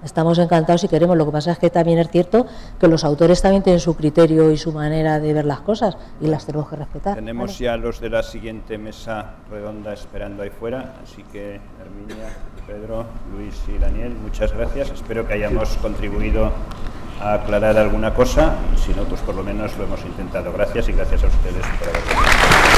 estamos encantados y queremos. Lo que pasa es que también es cierto que los autores también tienen su criterio y su manera de ver las cosas y las tenemos que respetar. Tenemos ya los de la siguiente mesa redonda esperando ahí fuera, así que Herminia, Pedro, Luis y Daniel, muchas gracias. Espero que hayamos contribuido a aclarar alguna cosa, si no, pues por lo menos lo hemos intentado. Gracias y gracias a ustedes por haber venido.